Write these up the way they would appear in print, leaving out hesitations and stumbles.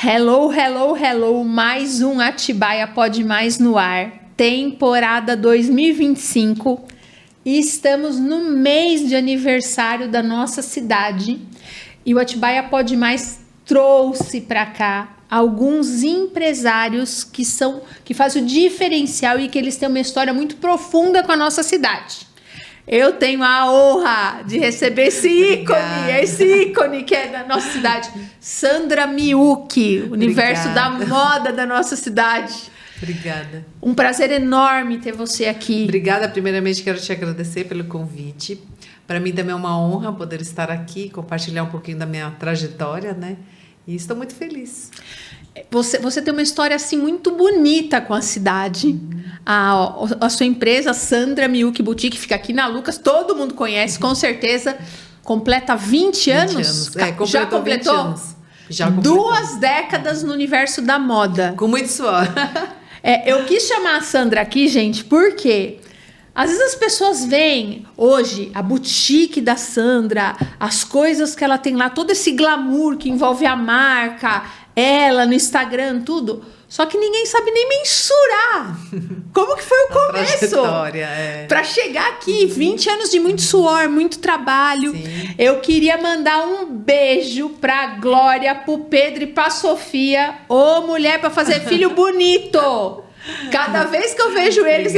Hello, hello, hello, mais um Atibaia Pode Mais no ar, temporada 2025, e estamos no mês de aniversário da nossa cidade, e o Atibaia Pode Mais trouxe para cá alguns empresários que fazem o diferencial e que eles têm uma história muito profunda com a nossa cidade. Eu tenho a honra de receber esse ícone que é da nossa cidade, Sandra Miyuki, universo da moda da nossa cidade. Obrigada. Um prazer enorme ter você aqui. Obrigada. Primeiramente, quero te agradecer pelo convite. Para mim também é uma honra poder estar aqui, compartilhar um pouquinho da minha trajetória, né? E estou muito feliz. Você tem uma história assim muito bonita com a cidade. A sua empresa, Sandra Miyuki Boutique, fica aqui na Lucas, todo mundo conhece, com certeza. Completa 20 anos? Já completou? 20 anos. Já completou. 2 décadas no universo da moda. Com muito suor. Eu quis chamar a Sandra aqui, gente, porque às vezes as pessoas veem hoje a boutique da Sandra, as coisas que ela tem lá, todo esse glamour que envolve a marca, ela no Instagram, tudo. Só que ninguém sabe nem mensurar como que foi o começo. Para chegar aqui, 20 anos de muito suor, muito trabalho. Sim. Eu queria mandar um beijo pra Glória, pro Pedro e pra Sofia. Ô, mulher, para fazer filho bonito. Cada vez que eu vejo eles,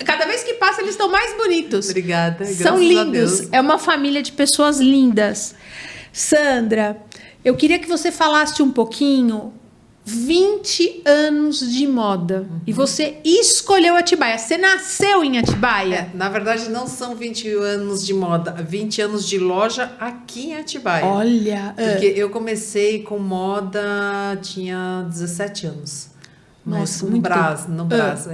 cada vez que passa, eles estão mais bonitos. Obrigada. São lindos. É uma família de pessoas lindas. Sandra, eu queria que você falasse um pouquinho. 20 anos de moda. E você escolheu Atibaia. Você nasceu em Atibaia? Na verdade, não são 20 anos de moda. 20 anos de loja aqui em Atibaia. Olha! Porque eu comecei com moda, tinha 17 anos. Mas Nossa, no Brás,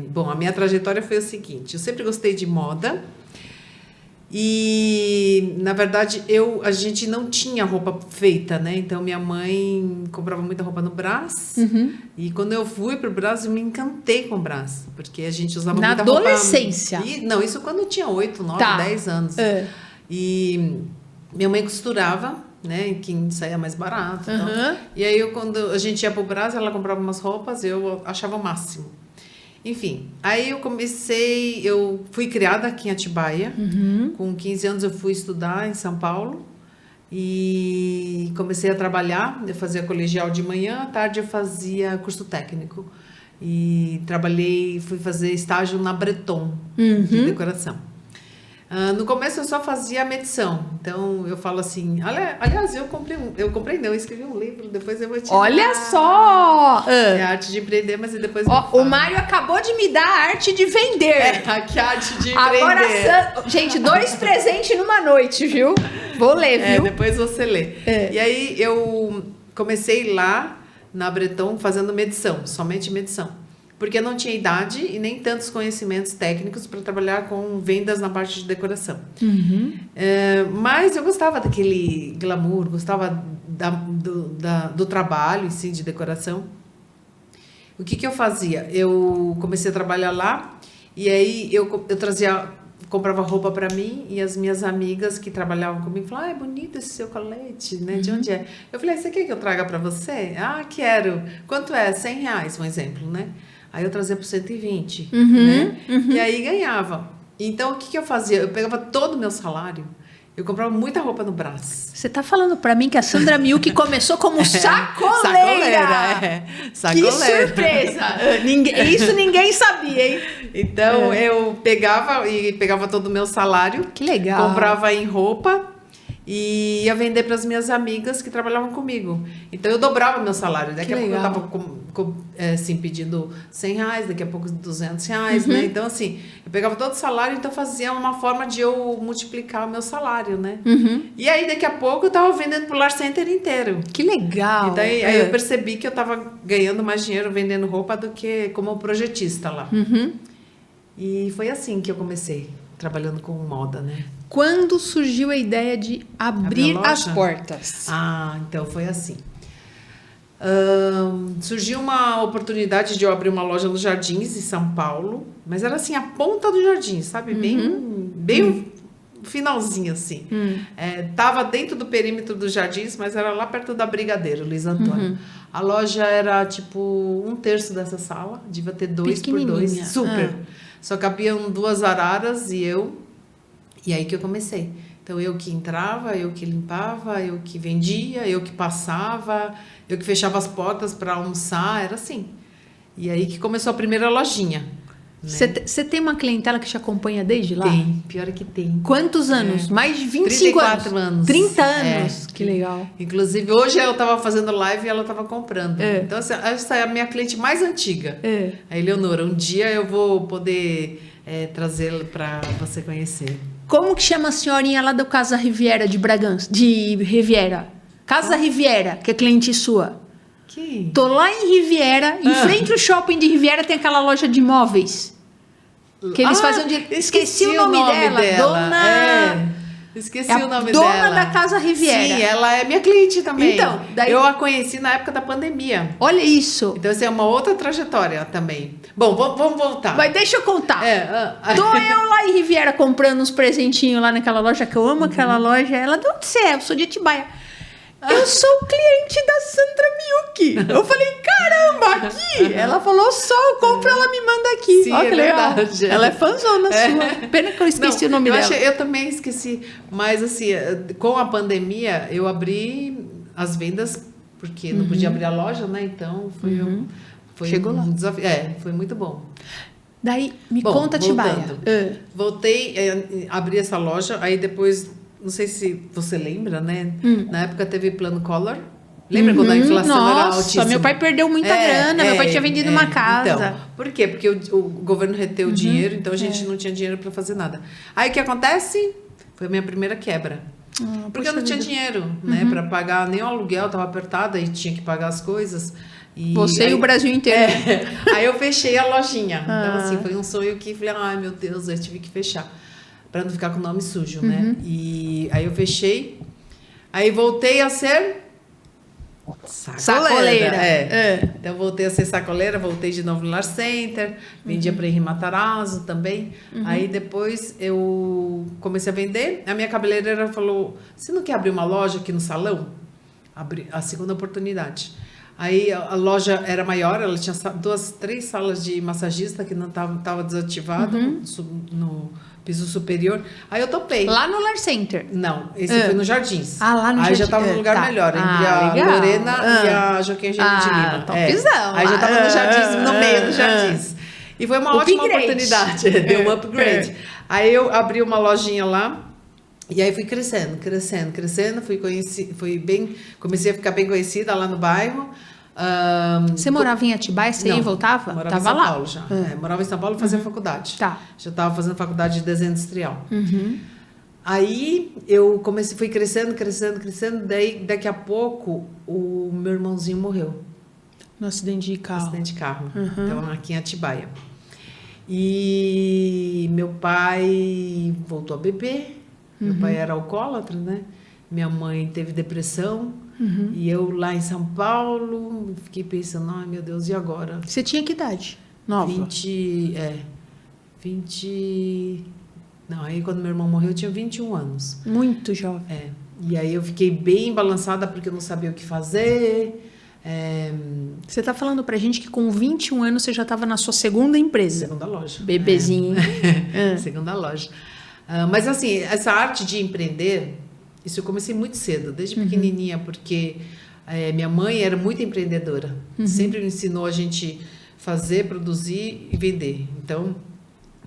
Bom, a minha trajetória foi o seguinte. Eu sempre gostei de moda. E, na verdade, a gente não tinha roupa feita, né? Então, minha mãe comprava muita roupa no Brás. Uhum. E quando eu fui pro Brás, eu me encantei com o Brás. Porque a gente usava na muita roupa... Na adolescência? Não, isso quando eu tinha 8, 9, 10 anos. E minha mãe costurava, né? Quem saía mais barato. Então. E aí, quando a gente ia pro Brás, ela comprava umas roupas, eu achava o máximo. Enfim, aí eu fui criada aqui em Atibaia. Com 15 anos eu fui estudar em São Paulo e comecei a trabalhar. Eu fazia colegial de manhã, à tarde eu fazia curso técnico. E fui fazer estágio na Breton, de decoração. No começo eu só fazia a medição. Então eu falo assim, aliás, eu escrevi um livro, depois eu vou te Olha só! É a arte de empreender, mas depois o Mário acabou de me dar a arte de vender. Que arte de empreender. Agora, gente, 2 presentes numa noite, viu? Vou ler, viu? Depois você lê. E aí eu comecei lá na Breton fazendo medição, somente medição. Porque eu não tinha idade e nem tantos conhecimentos técnicos para trabalhar com vendas na parte de decoração. Mas eu gostava daquele glamour, gostava do trabalho em si, de decoração. O que eu fazia? Eu comecei a trabalhar lá e aí eu comprava roupa para mim e as minhas amigas que trabalhavam comigo falavam, é bonito esse seu colete, né? De onde é? Eu falei, você quer que eu traga para você? Quero. Quanto é? R$100, um exemplo, né? Aí eu trazia por 120, né? E aí ganhava. Então, o que eu fazia? Eu pegava todo o meu salário, eu comprava muita roupa no Brás. Você tá falando pra mim que a Sandra Miyuki começou como sacoleira? Sacoleira. Que surpresa! Isso ninguém sabia, hein? Então, eu pegava todo o meu salário. Que legal. Comprava em roupa. E ia vender para as minhas amigas que trabalhavam comigo. Então, eu dobrava meu salário. Daqui a pouco eu estava assim, pedindo R$100, daqui a pouco R$200, né? Então, assim, eu pegava todo o salário, então fazia uma forma de eu multiplicar o meu salário, né? E aí, daqui a pouco, eu estava vendendo para o Lar Center inteiro. Que legal! Então, aí eu percebi que eu estava ganhando mais dinheiro vendendo roupa do que como projetista lá. E foi assim que eu comecei, trabalhando com moda, né? Quando surgiu a ideia de abrir as portas? Então foi assim. Surgiu uma oportunidade de eu abrir uma loja nos Jardins, em São Paulo. Mas era assim, a ponta do jardim, sabe? Bem finalzinho, assim. Tava dentro do perímetro dos Jardins, mas era lá perto da Brigadeiro, Luiz Antônio. A loja era, tipo, 1/3 dessa sala. Devia ter 2x2. Super. Só cabiam 2 araras e eu. E aí que eu comecei. Então, eu que entrava, eu que limpava, eu que vendia, eu que passava, eu que fechava as portas para almoçar, era assim. E aí que começou a primeira lojinha. Você tem uma clientela que te acompanha desde lá? Tem, pior é que tem. Quantos anos? Mais de 25 34 anos. 30 anos, que legal. Inclusive, hoje eu estava fazendo live e ela estava comprando. Então, essa é a minha cliente mais antiga. A Eleonora. Um dia eu vou poder trazê-la para você conhecer. Como que chama a senhorinha lá do Casa Riviera de Bragança? De Riviera. Casa Riviera, que é cliente sua. Tô lá em Riviera, em frente ao shopping de Riviera tem aquela loja de móveis. Que eles fazem de... Esqueci o nome dela. Dona... Esqueci o nome dona dela. Da Casa Riviera. Sim, ela é minha cliente também. Então, daí... Eu a conheci na época da pandemia. Olha isso. Então, essa é uma outra trajetória também. Bom, vamos voltar. Mas deixa eu contar. Tô eu lá em Riviera comprando uns presentinhos lá naquela loja, que eu amo aquela loja. Ela, de onde você é? Eu sou de Atibaia. Eu sou cliente da Sandra Miyuki. Eu falei, caramba, aqui? Ela falou, sou, eu compro, ela me manda aqui. Sim, olha que legal. Verdade. Ela é fãzona sua. Pena que eu esqueci o nome dela. Eu também esqueci. Mas, assim, com a pandemia, eu abri as vendas, porque não podia abrir a loja, né? Então, foi Chegou lá. Desafio. Foi muito bom. Daí, conta, Atibaia. Voltei, abri essa loja, aí depois... Não sei se você lembra, né? Na época teve plano Collor. Lembra quando a inflação era altíssima? Nossa, meu pai perdeu muita grana. Meu pai tinha vendido uma casa. Então, por quê? Porque o governo reteu o dinheiro, então a gente não tinha dinheiro para fazer nada. Aí o que acontece? Foi a minha primeira quebra. Porque eu não tinha dinheiro, né? Para pagar nem o aluguel, estava apertada e tinha que pagar as coisas. Você e o Brasil inteiro. Aí eu fechei a lojinha. Então, assim, foi um sonho que falei, ai meu Deus, eu tive que fechar. Para não ficar com o nome sujo, né? E aí eu fechei. Aí voltei a ser sacoleira. Então voltei a ser sacoleira, voltei de novo no Lar Center, vendia para Henri Matarazzo também. Aí depois eu comecei a vender. A minha cabeleireira falou: "Você não quer abrir uma loja aqui no salão?" Abri a segunda oportunidade. Aí a loja era maior, ela tinha 2, 3 salas de massagista que não tava desativado no piso superior. Aí eu topei. Lá no Lar Center? Não, esse foi no Jardins. Lá no Aí Jardins. já tava num lugar melhor, entre a legal. Lorena e a Joaquim Eugênio de Lima. Topzão. Aí já tava no Jardins, no meio do Jardins. E foi uma ótima oportunidade. Deu um upgrade. Aí eu abri uma lojinha lá. E aí fui crescendo, comecei a ficar bem conhecida lá no bairro. Você morava em Atibaia, você ia e voltava? Morava em São Paulo já. Morava em São Paulo e fazia faculdade. Tá. Já estava fazendo faculdade de desenho industrial. Aí eu fui crescendo, daí daqui a pouco o meu irmãozinho morreu. No acidente de carro. Então aqui em Atibaia. E meu pai voltou a beber. Meu pai era alcoólatra, né? Minha mãe teve depressão. E eu lá em São Paulo, fiquei pensando, ai meu Deus, e agora? Você tinha que idade? Nova? 20... Não, aí quando meu irmão morreu eu tinha 21 anos. Muito jovem. E aí eu fiquei bem balançada porque eu não sabia o que fazer. Você tá falando pra gente que com 21 anos você já estava na sua segunda empresa. Segunda loja. Bebezinho. Segunda loja. Mas assim, essa arte de empreender, isso eu comecei muito cedo, desde pequenininha, porque minha mãe era muito empreendedora. Sempre me ensinou a gente fazer, produzir e vender. Então,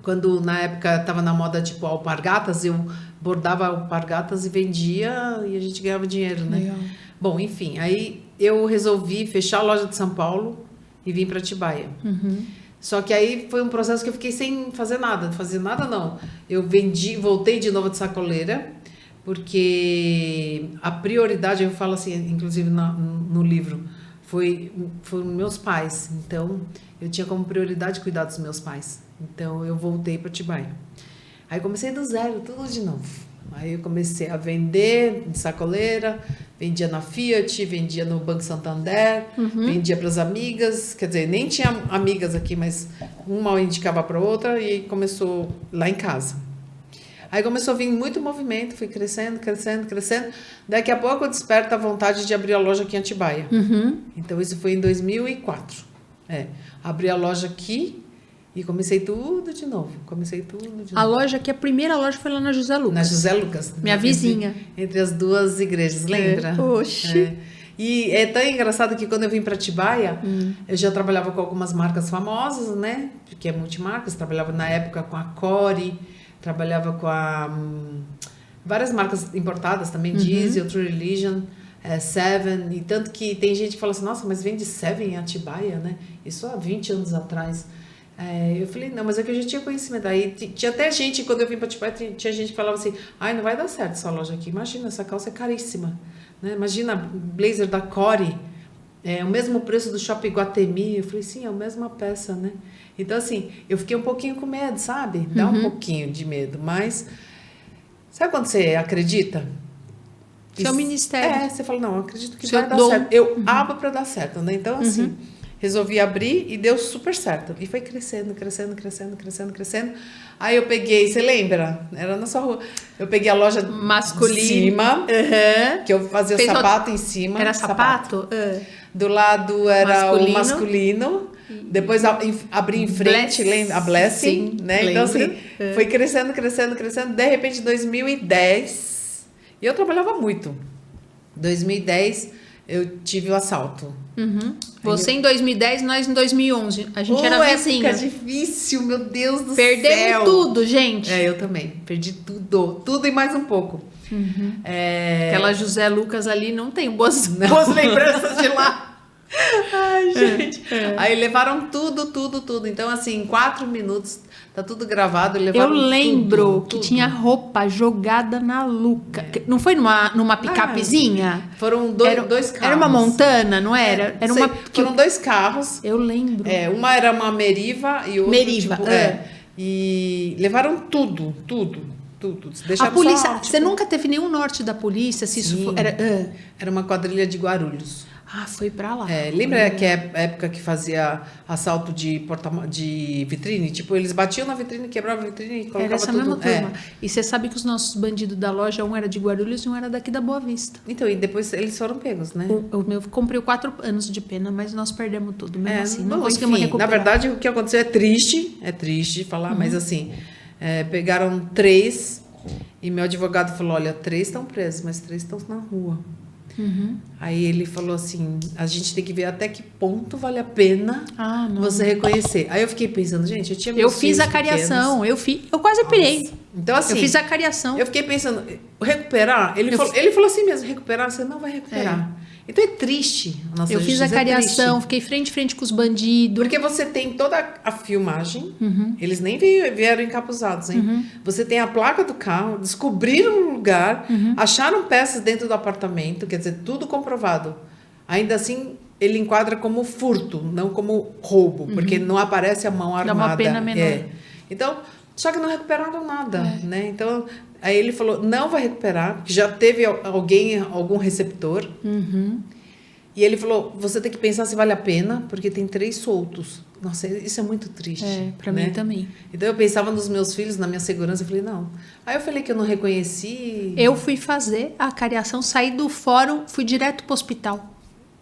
quando na época estava na moda tipo alpargatas, eu bordava alpargatas e vendia e a gente ganhava dinheiro, né? Legal. Bom, enfim, aí eu resolvi fechar a loja de São Paulo e vim para Atibaia. Só que aí foi um processo que eu fiquei sem fazer nada. Não fazia nada, não. Eu voltei de novo de sacoleira, porque a prioridade, eu falo assim, inclusive no livro, foram meus pais. Então, eu tinha como prioridade cuidar dos meus pais. Então, eu voltei para Atibaia. Aí, comecei do zero, tudo de novo. Aí, eu comecei a vender de sacoleira, vendia na Fiat, vendia no Banco Santander, vendia para as amigas. Quer dizer, nem tinha amigas aqui, mas uma indicava para outra e começou lá em casa. Aí começou a vir muito movimento, fui crescendo, crescendo, crescendo. Daqui a pouco eu desperto a vontade de abrir a loja aqui em Atibaia. Então isso foi em 2004. Abri a loja aqui e comecei tudo de novo. A loja aqui, a primeira loja foi lá na José Lucas. Na José Lucas. Minha vizinha. Entre as duas igrejas, lembra? Oxi. E é tão engraçado que quando eu vim para Atibaia, eu já trabalhava com algumas marcas famosas, né? Que é multimarcas. Trabalhava na época com a Core, trabalhava com várias marcas importadas também, Diesel, True Religion, Seven. E tanto que tem gente que fala assim, nossa, mas vende Seven em Atibaia, né? Isso há 20 anos atrás. Eu falei, não, mas é que eu já tinha conhecimento. Aí tinha até gente, quando eu vim para Atibaia, tinha gente que falava assim, ai, não vai dar certo essa loja aqui. Imagina, essa calça é caríssima. Né? Imagina, blazer da Core, o mesmo preço do Shopping Iguatemi. Eu falei, sim, é a mesma peça, né? Então, assim, eu fiquei um pouquinho com medo, sabe? Dá um pouquinho de medo, mas... Sabe quando você acredita? Seu ministério. Você fala, não, eu acredito que vai dar certo. Eu abro para dar certo, né? Então, assim... Resolvi abrir e deu super certo. E foi crescendo, crescendo, crescendo, crescendo, crescendo. Aí eu peguei, você lembra? Era na sua rua. Eu peguei a loja masculina. De cima, que eu fazia o sapato em cima. Era sapato? Do lado era o masculino. Depois abri em frente, lembra? A Blessing, né? Lembro. Então, assim, foi crescendo, crescendo, crescendo. De repente, 2010... E eu trabalhava muito. 2010, eu tive o assalto. Você em 2010, nós em 2011. A gente era vizinha. Época difícil, meu Deus do céu. Perdemos tudo, gente. Eu também. Perdi tudo. Tudo e mais um pouco. Aquela José Lucas ali não tem boas lembranças de lá. Ai, gente. Aí levaram tudo. Então, assim, em 4 minutos, tá tudo gravado. Eu lembro que tinha roupa jogada na Luca. Não foi numa picapezinha? Foram dois carros. Era uma Montana, não era? Foram 2 carros. Eu lembro. Uma era uma Meriva e outra, Meriva, E levaram tudo. A polícia, você nunca teve nenhum norte da polícia? Se isso for, era uma quadrilha de Guarulhos. Foi pra lá. Lembra que é a época que fazia assalto de vitrine? Tipo, eles batiam na vitrine, quebravam a vitrine e colocavam era essa tudo. Mesma turma. E você sabe que os nossos bandidos da loja, um era de Guarulhos e um era daqui da Boa Vista. Então, e depois eles foram pegos, né? O meu cumpriu 4 anos de pena, mas nós perdemos tudo. Mesmo assim, não conseguimos recuperar. Na verdade, o que aconteceu é triste falar, mas assim, pegaram 3 e meu advogado falou, olha, 3 estão presos, mas 3 estão na rua. Aí ele falou assim, a gente tem que ver até que ponto vale a pena você reconhecer. Aí eu fiquei pensando, gente, eu fiz a cariação, eu quase pirei. Então, assim, eu fiz a cariação. Eu fiquei pensando, recuperar? Ele falou assim mesmo, recuperar, você não vai recuperar. Então é triste a nossa justiça. Eu fiz a cariação, fiquei frente a frente com os bandidos. Porque você tem toda a filmagem, eles nem vieram encapuzados, hein? Você tem a placa do carro, descobriram um lugar, acharam peças dentro do apartamento, quer dizer, tudo comprovado. Ainda assim, ele enquadra como furto, não como roubo, porque não aparece a mão armada. Dá uma pena menor. Então, só que não recuperaram nada, né? Então, aí ele falou, não vai recuperar, porque já teve algum receptor. E ele falou, você tem que pensar se vale a pena, porque tem 3 soltos. Nossa, isso é muito triste. Pra mim também. Então, eu pensava nos meus filhos, na minha segurança, eu falei, não. Aí eu falei que eu não reconheci. Eu fui fazer a cariação, saí do fórum, fui direto pro hospital.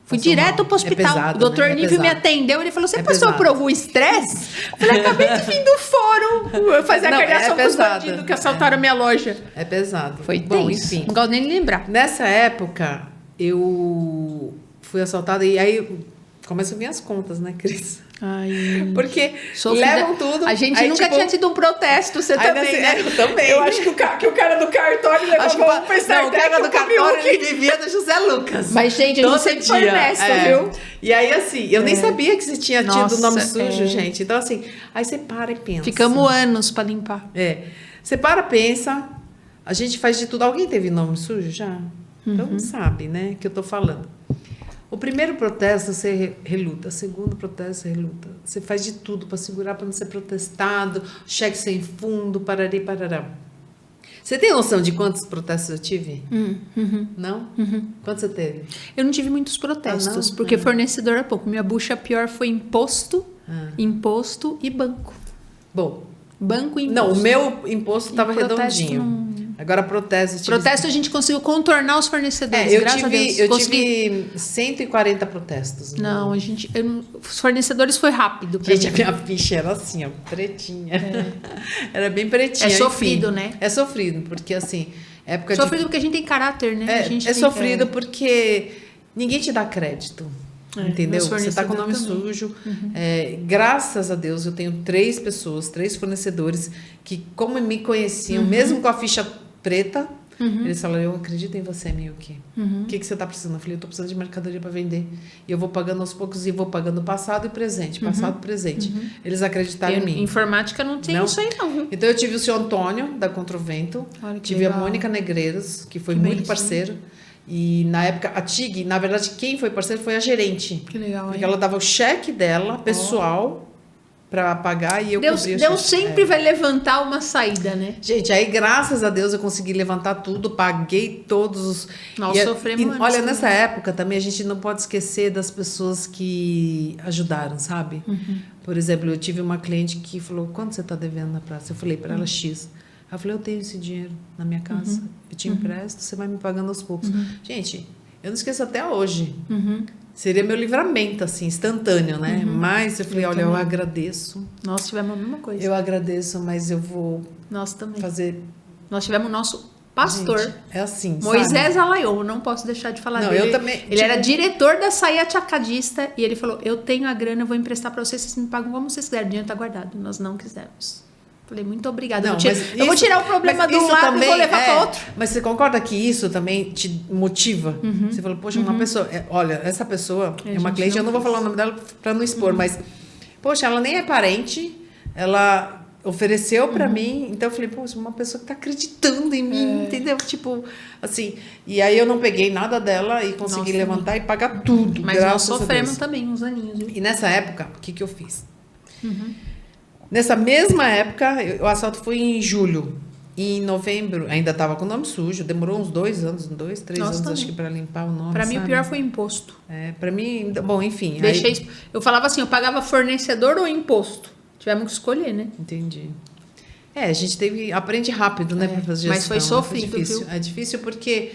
Fui direto pro hospital. Pesado, o doutor Nívio me atendeu. Ele falou, você passou por algum estresse? Eu falei, acabei de vir do fórum. Eu fazia a cariação com os bandidos que assaltaram a minha loja. É pesado. Foi bom, enfim. Não gosto nem de lembrar. Nessa época, eu fui assaltada e aí começam a vir as contas, né, Cris? Ai, porque levam tudo. A gente aí, nunca tinha tido um protesto, você também, né? Eu também. Eu acho que o cara do cartório levava um pensar. Não, o cara do cartório, ele vivia do José Lucas. Mas, gente, a gente sempre foi honesto, viu? E aí, assim, eu nem sabia que você tinha tido nome sujo, gente. Então, assim, aí você para e pensa. Ficamos anos pra limpar. Você pensa, a gente faz de tudo. Alguém teve nome sujo já? Então, sabe, né, que eu tô falando. O primeiro protesto você reluta, o segundo protesto você reluta. Você faz de tudo para segurar, para não ser protestado, cheque sem fundo, parari, parará. Você tem noção de quantos protestos eu tive? Não? Quantos você teve? Eu não tive muitos protestos, porque fornecedor é pouco. Minha bucha pior foi imposto e banco. Bom, Banco e imposto. Não, o meu imposto estava redondinho. Não... Agora, protesto... Protesto a gente conseguiu contornar os fornecedores, graças a Deus. Eu tive 140 protestos. Não, os fornecedores foi rápido. Gente, a minha ficha era assim, ó, pretinha. Era bem pretinha. É sofrido, enfim, né? É sofrido, porque assim... Sofrido porque a gente tem caráter, né? Sofrido porque ninguém te dá crédito. Entendeu? Você está com o nome sujo. Graças a Deus, eu tenho 3 fornecedores que, como me conheciam, mesmo com a ficha preta, eles falaram: eu acredito em você, Milky. O que você está precisando? Eu falei: eu estou precisando de mercadoria para vender. E eu vou pagando aos poucos e vou pagando passado e presente. Passado e presente. Eles acreditaram em mim. Informática não tem isso aí, não, viu? Então eu tive o seu Antônio, da Controvento. Tive legal. A Mônica Negreiros, que foi muito parceira. E na época, a TIG, na verdade, quem foi parceiro foi a gerente. Que legal, porque ela dava o cheque dela, pessoal, para pagar e eu cobria o cheque. Deus sempre vai levantar uma saída, né? Gente, aí graças a Deus eu consegui levantar tudo, paguei todos os... Nós sofremos. Olha, nessa época também a gente não pode esquecer das pessoas que ajudaram, sabe? Por exemplo, eu tive uma cliente que falou: quanto você está devendo na praça? Eu falei para ela: X. Eu falei: eu tenho esse dinheiro na minha casa, eu te empresto, você vai me pagando aos poucos. Gente, eu não esqueço até hoje. Seria meu livramento, assim, instantâneo, né? Mas eu falei: olha, eu agradeço. Nós tivemos a mesma coisa. Eu agradeço, mas eu vou fazer... Nós tivemos o nosso pastor. Gente, é assim, Moisés Alaiô, não posso deixar de falar dele. Eu também, ele era diretor da Saia Atacadista e ele falou: eu tenho a grana, eu vou emprestar para vocês me pagam como vocês quiserem, o dinheiro está guardado. Nós não quisemos. Falei: muito obrigada. Eu vou tirar o problema de um lado e vou levar para outro. Mas você concorda que isso também te motiva? Você falou: poxa, uma pessoa... olha, essa pessoa é uma cliente, eu não vou falar o nome dela para não expor, mas... Poxa, ela nem é parente, ela ofereceu para mim, então eu falei: poxa, uma pessoa que está acreditando em mim, entendeu? Tipo, assim... E aí eu não peguei nada dela e consegui levantar e pagar tudo. Mas nós sofremos também uns aninhos. Viu? E nessa época, o que eu fiz? Nessa mesma época, o assalto foi em julho. E em novembro, ainda estava com o nome sujo. Demorou uns 2 anos, 2, 3 anos, acho que, para limpar o nome. Para mim, o pior foi imposto. Para mim, bom, enfim. Eu falava assim: eu pagava fornecedor ou imposto? Tivemos que escolher, né? Entendi. A gente aprende rápido, né, para fazer gestão. Mas foi sofrido, difícil. Viu? É difícil porque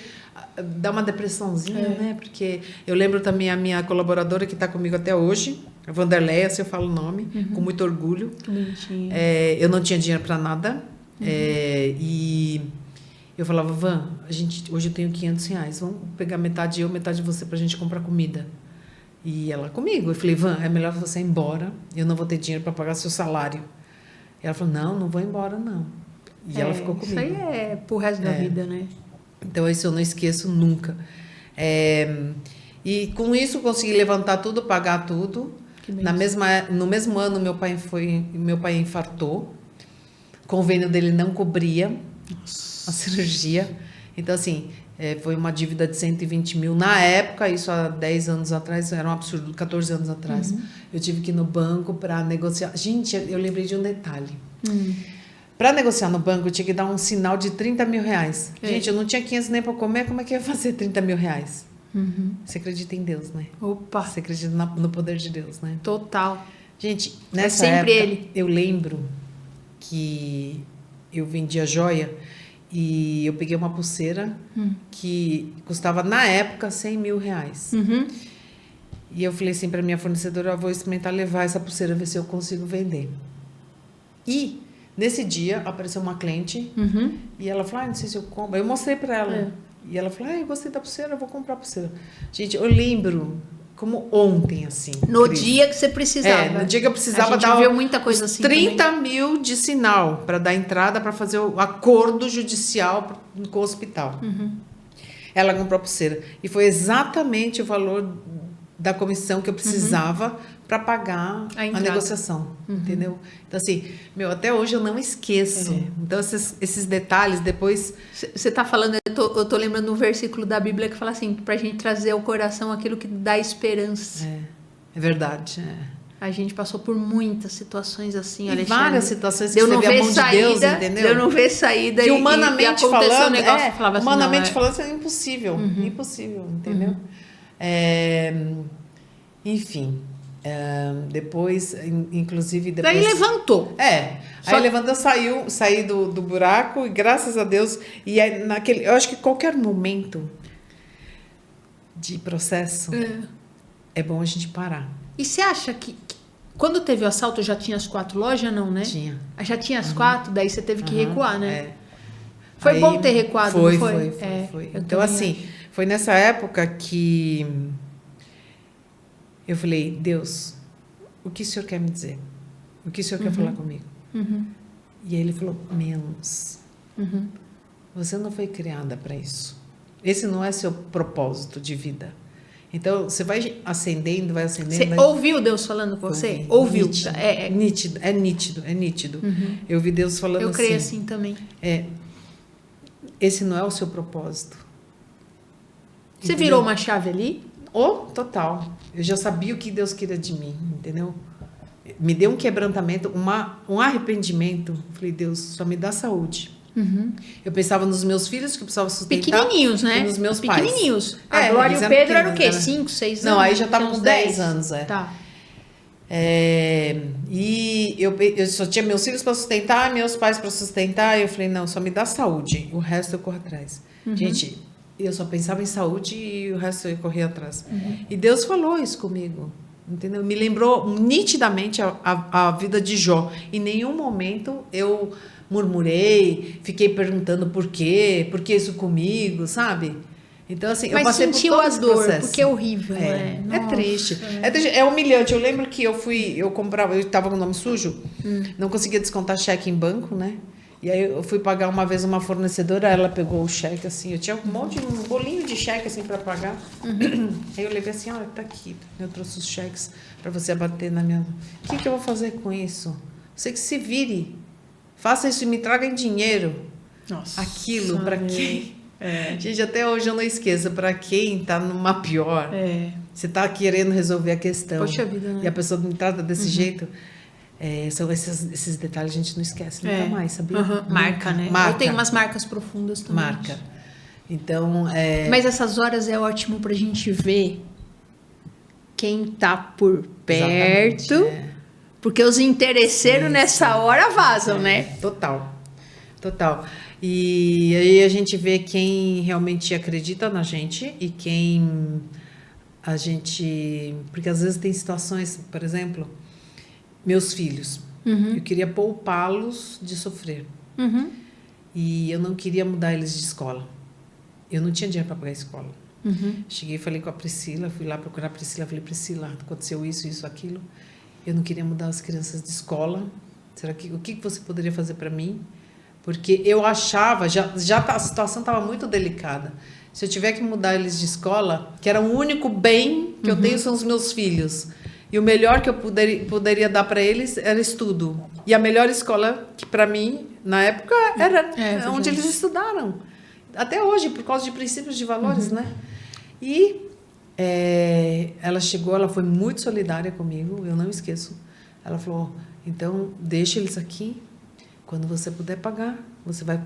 dá uma depressãozinha, né? Porque eu lembro também a minha colaboradora que está comigo até hoje, a Vanderleia, se eu falo o nome, com muito orgulho. Que bonitinho. Eu não tinha dinheiro para nada. E eu falava: Van, hoje eu tenho R$500, vamos pegar metade eu, metade você pra gente comprar comida. E ela comigo. Eu falei: Van, é melhor você ir embora, eu não vou ter dinheiro para pagar seu salário. E ela falou: não vou embora, não. E ela ficou comigo. Isso aí é pro resto da vida, né? Então, isso eu não esqueço nunca. E com isso, eu consegui levantar tudo, pagar tudo. No mesmo ano, meu pai infartou. O convênio dele não cobria a cirurgia. Então, assim, foi uma dívida de 120 mil. Na época, isso há 10 anos atrás, era um absurdo, 14 anos atrás. Eu tive que ir no banco para negociar. Gente, eu lembrei de um detalhe. Para negociar no banco, eu tinha que dar um sinal de R$30 mil. Gente, eu não tinha 500 nem para comer, como é que eu ia fazer R$30 mil? Você acredita em Deus, né? Opa! Você acredita no poder de Deus, né? Total. Gente, nessa época, eu lembro que eu vendia joia e eu peguei uma pulseira que custava, na época, R$100 mil. E eu falei assim para minha fornecedora: eu vou experimentar levar essa pulseira, ver se eu consigo vender. E nesse dia apareceu uma cliente e ela falou: não sei se eu compro. Eu mostrei para ela. E ela falou: eu gostei da pulseira, eu vou comprar a pulseira. Gente, eu lembro como ontem, assim. No dia que você precisava. No dia que eu precisava dar viu muita coisa assim 30 mil de sinal para dar entrada, para fazer o acordo judicial com o hospital. Ela comprou a pulseira. E foi exatamente o valor da comissão que eu precisava para pagar a negociação, entendeu? Então, assim, até hoje eu não esqueço. Então, esses detalhes, depois... Você está falando, eu tô lembrando um versículo da Bíblia que fala assim, para a gente trazer ao coração aquilo que dá esperança. É verdade, A gente passou por muitas situações assim, Alexandre. Várias situações que você vê a mão de Deus, entendeu? Eu não ver saída que humanamente falando, um negócio, falava assim, humanamente falando, isso é impossível. Impossível, entendeu? Enfim. Depois, inclusive... Depois, Daí levantou. Aí levantou, saí do buraco e graças a Deus... E aí, eu acho que qualquer momento de processo é bom a gente parar. E você acha que quando teve o assalto já tinha as 4 lojas, não, né? Tinha. Já tinha as 4, daí você teve que recuar, né? Foi bom ter recuado, não foi? Foi. Então, assim, foi nessa época que eu falei, Deus, o que o Senhor quer me dizer? O que o Senhor quer falar comigo? E aí ele falou, menos. Você não foi criada para isso. Esse não é seu propósito de vida. Então, você vai acendendo. Você ouviu Deus falando com você? Ouviu. Nítido. É nítido. Eu ouvi Deus falando assim. Eu creio assim também. Esse não é o seu propósito. Você virou uma chave ali? Total. Eu já sabia o que Deus queria de mim, entendeu? Me deu um quebrantamento, um arrependimento. Falei, Deus, só me dá saúde. Eu pensava nos meus filhos que eu precisava sustentar. Pequenininhos, né? E nos meus pais. Pequenininhos. A Glória e o Pedro eram o quê? 5, 6 anos? Não, aí já estavam com 10 anos. Tá. E eu só tinha meus filhos para sustentar, meus pais para sustentar. E eu falei, não, só me dá saúde. O resto eu corro atrás. Gente, eu só pensava em saúde e o resto eu corria atrás. E Deus falou isso comigo. Entendeu? Me lembrou nitidamente a vida de Jó. Em nenhum momento eu murmurei, fiquei perguntando por que isso comigo, sabe? Então, assim, eu passei por todo esse processo. Dor, porque é horrível, né? É triste. É humilhante. Eu lembro que eu estava com o nome sujo, não conseguia descontar cheque em banco, né? E aí eu fui pagar uma vez uma fornecedora, ela pegou o cheque, assim, eu tinha um bolinho de cheque, assim, para pagar. Aí eu levei assim, olha, tá aqui, eu trouxe os cheques para você abater na minha... O que eu vou fazer com isso? Você que se vire, faça isso e me traga em dinheiro. Nossa. Aquilo, para quem... Gente, até hoje eu não esqueço, para quem tá numa pior, você tá querendo resolver a questão. Poxa vida, né? E a pessoa me trata desse jeito... são esses detalhes a gente não esquece nunca mais, sabia? Marca, né? Marca. Eu tenho umas marcas profundas também. Marca. Então, Mas essas horas é ótimo pra gente ver quem tá por perto. Porque os interesseiros nessa hora vazam, né? Total. E aí a gente vê quem realmente acredita na gente e quem a gente... Porque às vezes tem situações, por exemplo... Meus filhos, eu queria poupá-los de sofrer. E eu não queria mudar eles de escola. Eu não tinha dinheiro para pagar a escola. Cheguei e falei com a Priscila, fui lá procurar a Priscila. Falei, Priscila, aconteceu isso, aquilo. Eu não queria mudar as crianças de escola. O que você poderia fazer para mim? Porque eu achava, a situação estava muito delicada. Se eu tiver que mudar eles de escola, que era o único bem que eu tenho são os meus filhos. E o melhor que eu poderia dar para eles era estudo. E a melhor escola, que para mim, na época, era onde eles estudaram. Até hoje, por causa de princípios de valores, né? E ela chegou, ela foi muito solidária comigo, eu não esqueço. Ela falou, então, deixa eles aqui. Quando você puder pagar, você vai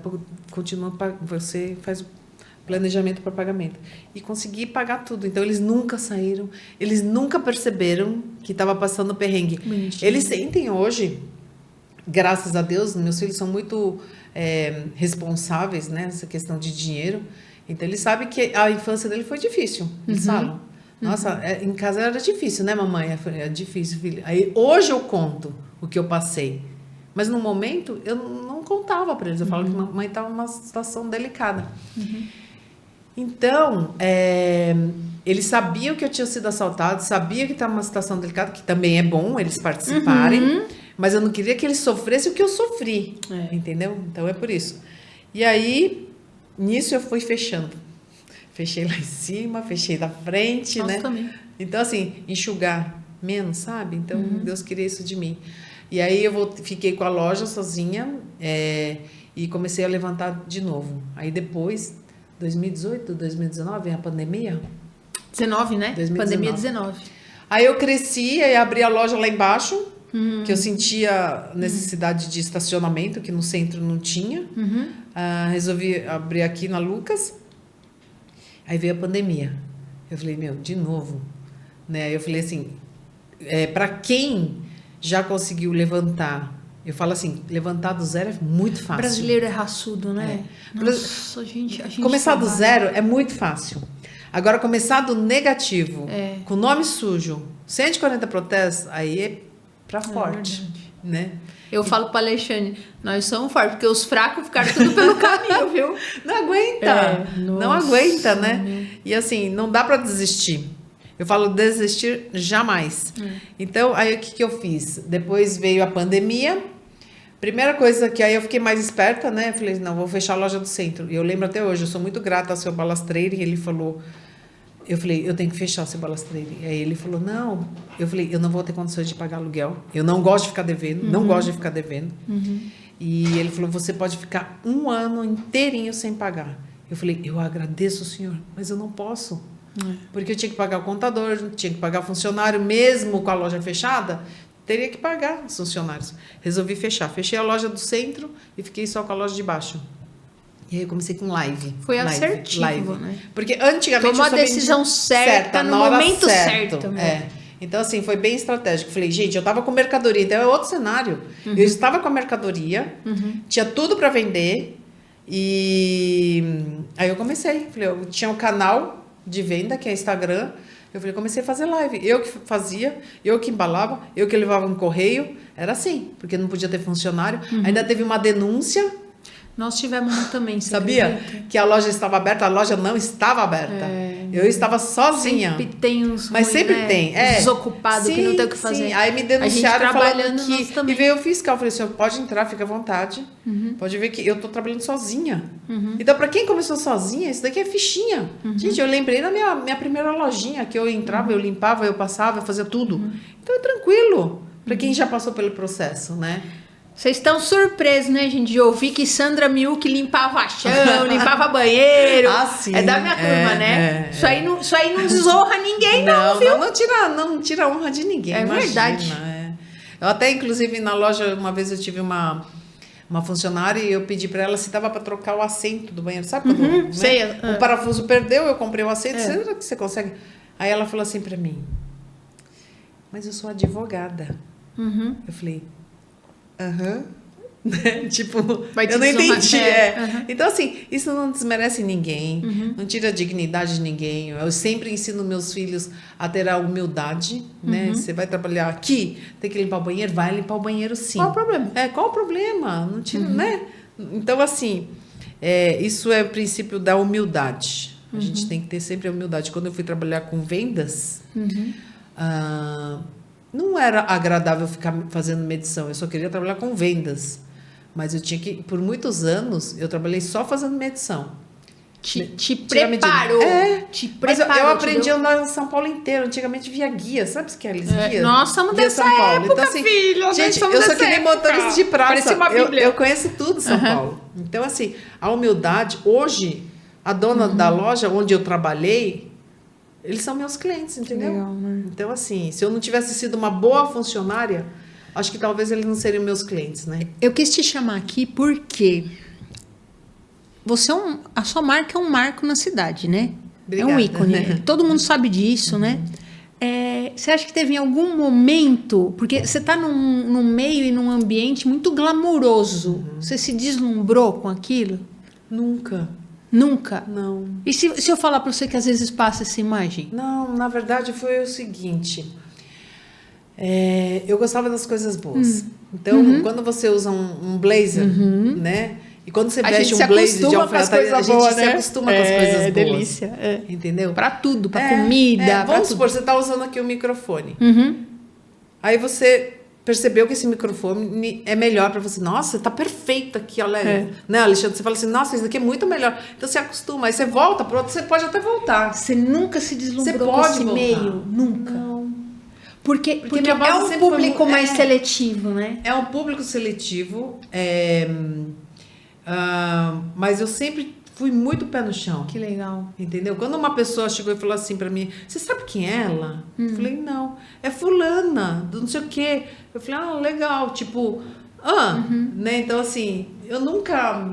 continuar pagando. Você faz planejamento para pagamento. E consegui pagar tudo. Então, eles nunca saíram, eles nunca perceberam que estava passando perrengue. Bonitinho. Eles sentem hoje, graças a Deus, meus filhos são muito responsáveis, né, nessa questão de dinheiro. Então, eles sabem que a infância dele foi difícil. Eles falam, nossa, em casa era difícil, né, mamãe? Eu falei, é difícil, filho. Aí, hoje eu conto o que eu passei. Mas, no momento, eu não contava para eles. Eu falo que a mamãe estava numa situação delicada. Então, eles sabiam que eu tinha sido assaltado, sabiam que estava numa situação delicada, que também é bom eles participarem, mas eu não queria que eles sofressem o que eu sofri, entendeu? Então, é por isso. E aí, nisso eu fui fechando. Fechei lá em cima, fechei da frente, né? Também. Então, assim, enxugar menos, sabe? Então, Deus queria isso de mim. E aí, fiquei com a loja sozinha e comecei a levantar de novo. Aí, depois... 2018, 2019, vem a pandemia? 19, né? 2019. Pandemia 19. Aí eu cresci e abri a loja lá embaixo, que eu sentia necessidade de estacionamento, que no centro não tinha. Resolvi abrir aqui na Lucas. Aí veio a pandemia. Eu falei, de novo. Né? Aí eu falei assim, para quem já conseguiu levantar, eu falo assim, levantar do zero é muito fácil. Brasileiro é raçudo, né? Nossa, a gente começar do zero é muito fácil. Agora, começar do negativo, com nome sujo, 140 protestos, aí é pra forte, né? Eu falo para Alexandre, nós somos fortes, porque os fracos ficaram tudo pelo caminho, viu? Não aguenta, não aguenta, né? E assim, não dá para desistir. Eu falo desistir jamais. Então, aí o que eu fiz? Depois veio a pandemia. Primeira coisa que aí eu fiquei mais esperta, né? Eu falei, não, vou fechar a loja do centro. E eu lembro até hoje, eu sou muito grata ao seu balastreiro. E ele falou, eu falei, eu tenho que fechar o seu balastreiro. E aí ele falou, não. Eu falei, eu não vou ter condições de pagar aluguel. Eu não gosto de ficar devendo, não gosto de ficar devendo. E ele falou, você pode ficar 1 ano inteirinho sem pagar. Eu falei, eu agradeço, senhor, mas eu não posso. Porque eu tinha que pagar o contador, tinha que pagar o funcionário, mesmo com a loja fechada. Teria que pagar os funcionários. Resolvi fechar. Fechei a loja do centro e fiquei só com a loja de baixo. E aí eu comecei com live. Foi assertivo, né? Porque antigamente tomou a decisão certa no momento certo. Então, assim, foi bem estratégico. Falei, gente, eu tava com mercadoria. Então, é outro cenário. Eu estava com a mercadoria, tinha tudo para vender. E aí eu comecei. Falei, eu tinha um canal de venda, que é Instagram. Eu falei, comecei a fazer live. Eu que fazia, eu que embalava, eu que levava no correio. Era assim, porque não podia ter funcionário. Ainda teve uma denúncia. Nós tivemos também, sabia? Acredita? Que a loja estava aberta, a loja não estava aberta. Eu estava sozinha. Sempre tem uns mas sempre tem. Desocupado, que não tem o que fazer. Sim. Aí me denunciaram falando que... E veio o fiscal, eu falei, senhor, pode entrar, fica à vontade. Pode ver que eu estou trabalhando sozinha. Então, para quem começou sozinha, isso daqui é fichinha. Gente, eu lembrei da minha primeira lojinha, que eu entrava, eu limpava, eu passava, eu fazia tudo. Então, é tranquilo. Para quem já passou pelo processo, né? Vocês estão surpresos, né, gente, de ouvir que Sandra Miuk limpava chão, limpava banheiro. Sim, é da minha turma, né? Isso aí não desonra ninguém, não, viu? Não tira honra de ninguém. É verdade. Eu até, inclusive, na loja, uma vez eu tive uma funcionária e eu pedi para ela se dava para trocar o assento do banheiro. Sabe quando sei. O parafuso perdeu, eu comprei o assento. Será que você consegue? Aí ela falou assim para mim, mas eu sou advogada. Eu falei... tipo, eu não entendi. Então, assim, isso não desmerece ninguém, não tira a dignidade de ninguém. Eu sempre ensino meus filhos a ter a humildade, né? Você vai trabalhar aqui, tem que limpar o banheiro, vai limpar o banheiro sim. Qual o problema? Qual o problema? Não tira, né? Então, assim, isso é o princípio da humildade. A gente tem que ter sempre a humildade. Quando eu fui trabalhar com vendas, não era agradável ficar fazendo medição, eu só queria trabalhar com vendas. Mas eu tinha que, por muitos anos, eu trabalhei só fazendo medição. Te preparou. Mas eu aprendi a andar em São Paulo inteiro. Antigamente via guia, sabe aqueles guias? Nós somos dessa São Paulo. época, então, assim, filho. Gente, eu sou que nem motorista de praça. Parecia uma Bíblia. Eu conheço tudo São Paulo. Então, assim, a humildade... Hoje, a dona da loja onde eu trabalhei, eles são meus clientes, entendeu? Legal, né? Então, assim, se eu não tivesse sido uma boa funcionária, acho que talvez eles não seriam meus clientes, né? Eu quis te chamar aqui porque você a sua marca é um marco na cidade, né? Obrigada. É um ícone. Todo mundo sabe disso, né? Você acha que teve em algum momento... Porque você está num meio e num ambiente muito glamuroso. Você se deslumbrou com aquilo? Nunca. Nunca? Não. E se eu falar para você que às vezes passa essa imagem? Não, na verdade foi o seguinte. Eu gostava das coisas boas. Então, quando você usa um blazer, né? E quando você veste um blazer de alfaiataria, a gente se acostuma com as coisas boas. Delícia. Entendeu? Pra tudo, pra comida. Vamos supor, você tá usando aqui o microfone. Aí você percebeu que esse microfone é melhor para você. Nossa, tá perfeito aqui, olha. Né, Alexandre? Você fala assim, nossa, isso daqui é muito melhor. Então você acostuma, aí você volta pro outro, você pode até voltar. Você nunca se deslumbrou com esse meio? Nunca. Não. Porque é um público mais seletivo, né? É um público seletivo, mas eu sempre fui muito pé no chão. Que legal. Entendeu? Quando uma pessoa chegou e falou assim pra mim, você sabe quem é ela? Eu falei, não. É fulana, do não sei o quê. Eu falei, legal. Tipo, né? Então, assim, eu nunca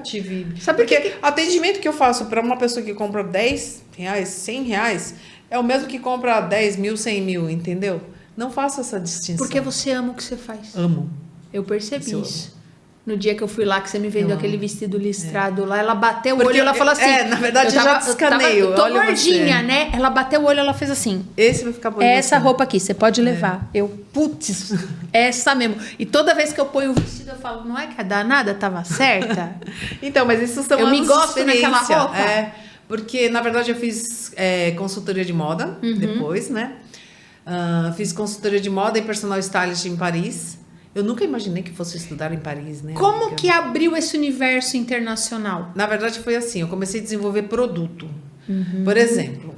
tive... Sabe porque o atendimento que eu faço pra uma pessoa que compra R$10, R$100, é o mesmo que compra 10 mil, 100 mil, entendeu? Não faço essa distinção. Porque você ama o que você faz. Amo. Eu percebi Eu isso. No dia que eu fui lá, que você me vendeu aquele vestido listrado lá, ela bateu o Porque olho, ela falou assim... na verdade, eu já descaneio. Eu tô Olha gordinha, você. né? Ela bateu o olho, ela fez assim... Esse vai ficar bonito. É essa roupa aqui, você pode levar. Eu, putz, essa mesmo. E toda vez que eu ponho o vestido, eu falo, não é que a danada tava certa? Então, mas isso são Eu me anos de gosto naquela experiência. roupa. Porque, na verdade, eu fiz consultoria de moda depois, né? Fiz consultoria de moda e personal stylist em Paris. Eu nunca imaginei que fosse estudar em Paris, né? Como que abriu esse universo internacional? Na verdade, foi assim. Eu comecei a desenvolver produto. Por exemplo,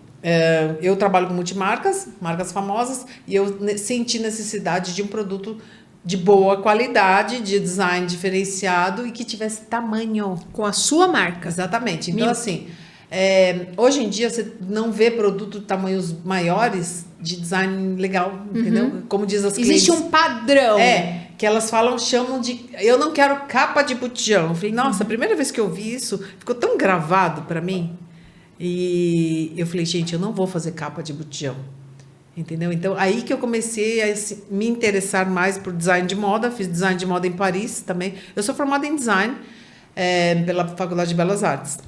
eu trabalho com multimarcas, marcas famosas, e eu senti necessidade de um produto de boa qualidade, de design diferenciado e que tivesse tamanho. Com a sua marca. Exatamente. Então, assim, hoje em dia você não vê produto de tamanhos maiores de design legal, entendeu? Como diz as clientes. Existe um padrão. Que elas chamam de... Eu não quero capa de botijão. Eu falei, nossa, a primeira vez que eu vi isso, ficou tão gravado para mim. E eu falei, gente, eu não vou fazer capa de botijão. Entendeu? Então, aí que eu comecei a me interessar mais por design de moda. Fiz design de moda em Paris também. Eu sou formada em design pela Faculdade de Belas Artes.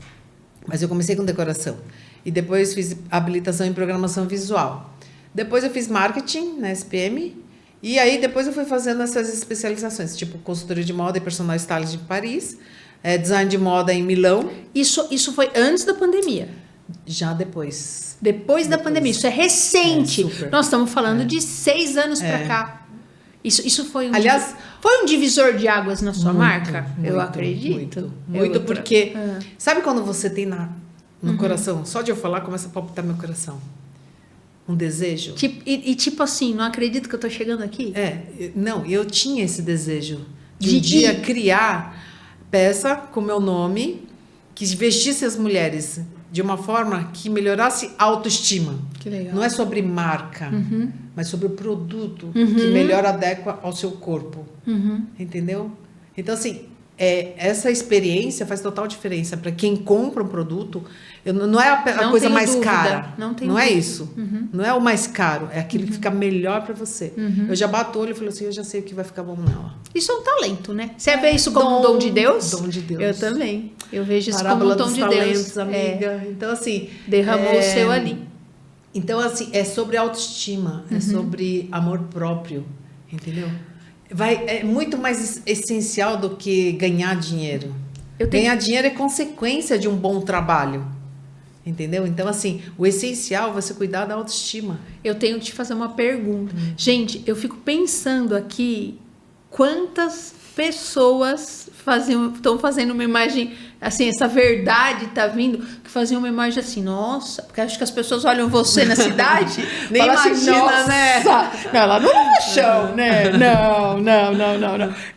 Mas eu comecei com decoração. E depois fiz habilitação em programação visual. Depois eu fiz marketing na SPM. E aí depois eu fui fazendo essas especializações, tipo consultoria de moda e personal stylist em Paris, design de moda em Milão. Isso foi antes da pandemia? Já depois. Depois da pandemia. Isso é recente. Super. Nós estamos falando de 6 anos para cá. Isso foi Aliás, foi um divisor de águas na sua marca? Muito, eu acredito. Muito porque... Sabe quando você tem no coração? Só de eu falar começa a palpitar meu coração. Um desejo. Tipo assim, não acredito que eu tô chegando aqui? Não, eu tinha esse desejo de um dia criar peça com meu nome que vestisse as mulheres de uma forma que melhorasse a autoestima. Que legal. Não é sobre marca, mas sobre o produto que melhor adequa ao seu corpo. Entendeu? Então, assim, essa experiência faz total diferença para quem compra um produto. Não é a coisa mais dúvida. cara. Não é isso. Não é o mais caro. É aquilo que fica melhor para você. Eu já bato o olho e falo assim, eu já sei o que vai ficar bom nela. Isso é um talento, né? Você vê isso como um dom de Deus? Dom de Deus. Eu também. Eu vejo isso Parábola como um dom dos de talentos, Deus. amiga. Então, assim... Derramou o seu ali. Então, assim, é sobre autoestima. É sobre amor próprio. Entendeu? É muito mais essencial do que ganhar dinheiro. Ganhar dinheiro é consequência de um bom trabalho. Entendeu? Então, assim, o essencial é você cuidar da autoestima. Eu tenho que te fazer uma pergunta. Gente, eu fico pensando aqui quantas pessoas estão fazendo uma imagem, assim, essa verdade tá vindo, que faziam uma imagem assim, nossa, porque acho que as pessoas olham você na cidade, nem imagina, assim, né? Não, ela não é chão, né? Não.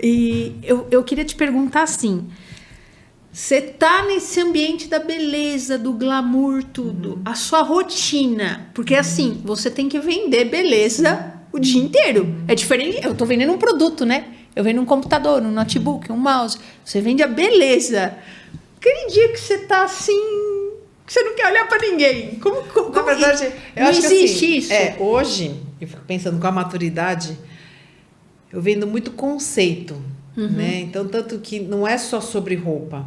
E eu queria te perguntar assim, você tá nesse ambiente da beleza, do glamour, tudo, a sua rotina, porque assim, você tem que vender beleza o dia inteiro, é diferente, eu tô vendendo um produto, né? Eu vendo um computador, um notebook, um mouse. Você vende a beleza. Aquele dia que você tá assim, que você não quer olhar pra ninguém. Na verdade, eu acho que existe isso. Hoje, eu fico pensando com a maturidade, eu vendo muito conceito, né? Então, tanto que não é só sobre roupa.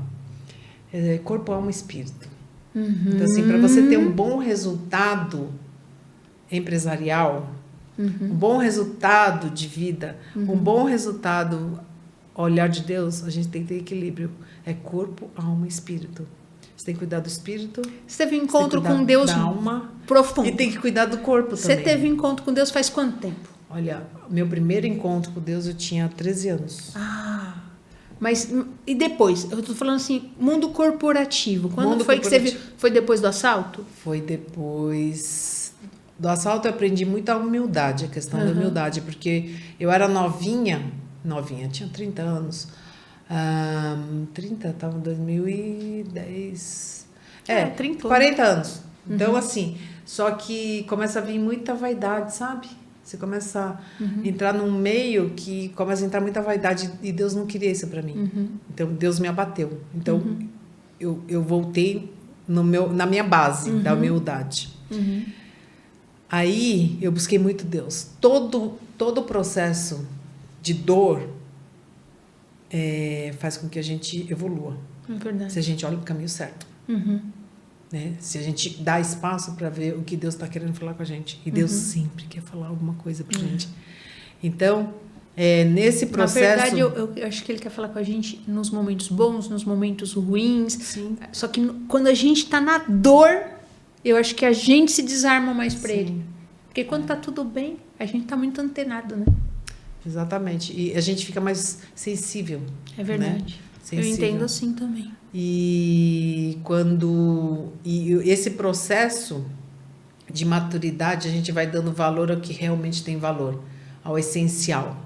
É corpo, alma e espírito. Então, assim, para você ter um bom resultado empresarial... Um bom resultado de vida, um bom resultado ao olhar de Deus, a gente tem que ter equilíbrio. É corpo, alma e espírito. Você tem que cuidar do espírito. Você teve um encontro com Deus da alma profundo. E tem que cuidar do corpo também. Você teve encontro com Deus faz quanto tempo? Olha, meu primeiro encontro com Deus eu tinha 13 anos. Mas e depois? Eu tô falando assim, mundo corporativo. Quando foi que você viu? Foi depois do assalto? Foi depois... Do assalto eu aprendi muito a humildade, a questão da humildade, porque eu era novinha, tinha 30 anos. 30, estava em 2010. 30 40 anos. Então, assim, só que começa a vir muita vaidade, sabe? Você começa a entrar num meio que começa a entrar muita vaidade e Deus não queria isso para mim. Então, Deus me abateu. Então, eu voltei na minha base da humildade. Aí eu busquei muito Deus. Todo o processo de dor faz com que a gente evolua. É verdade. Se a gente olha para o caminho certo. Né? Se a gente dá espaço para ver o que Deus está querendo falar com a gente. E Deus sempre quer falar alguma coisa para a gente. Então, nesse processo... Na verdade, eu acho que ele quer falar com a gente nos momentos bons, nos momentos ruins. Sim. Só que quando a gente está na dor, eu acho que a gente se desarma mais para ele. Porque quando tá tudo bem, a gente tá muito antenado, né? Exatamente. E a gente fica mais sensível. É verdade. Né? Sensível. Eu entendo assim também. E esse processo de maturidade, a gente vai dando valor ao que realmente tem valor, ao essencial.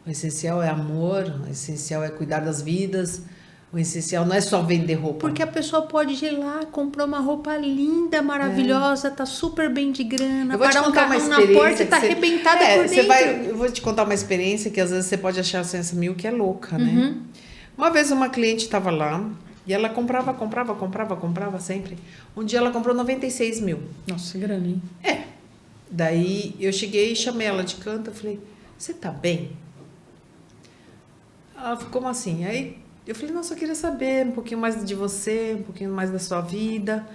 O essencial é amor, o essencial é cuidar das vidas, o essencial não é só vender roupa. Porque a pessoa pode ir lá, comprar uma roupa linda, maravilhosa, tá super bem de grana, eu vou parar te contar um carrão uma na porta e tá arrebentada por dentro. Eu vou te contar uma experiência que às vezes você pode achar assim, essa que é louca, né? Uma vez uma cliente estava lá e ela comprava sempre. Um dia ela comprou 96 mil. Nossa, grana, hein? Daí eu cheguei e chamei ela de canto, eu falei, você tá bem? Ela ficou como assim? Aí eu falei, nossa, eu queria saber um pouquinho mais de você, um pouquinho mais da sua vida.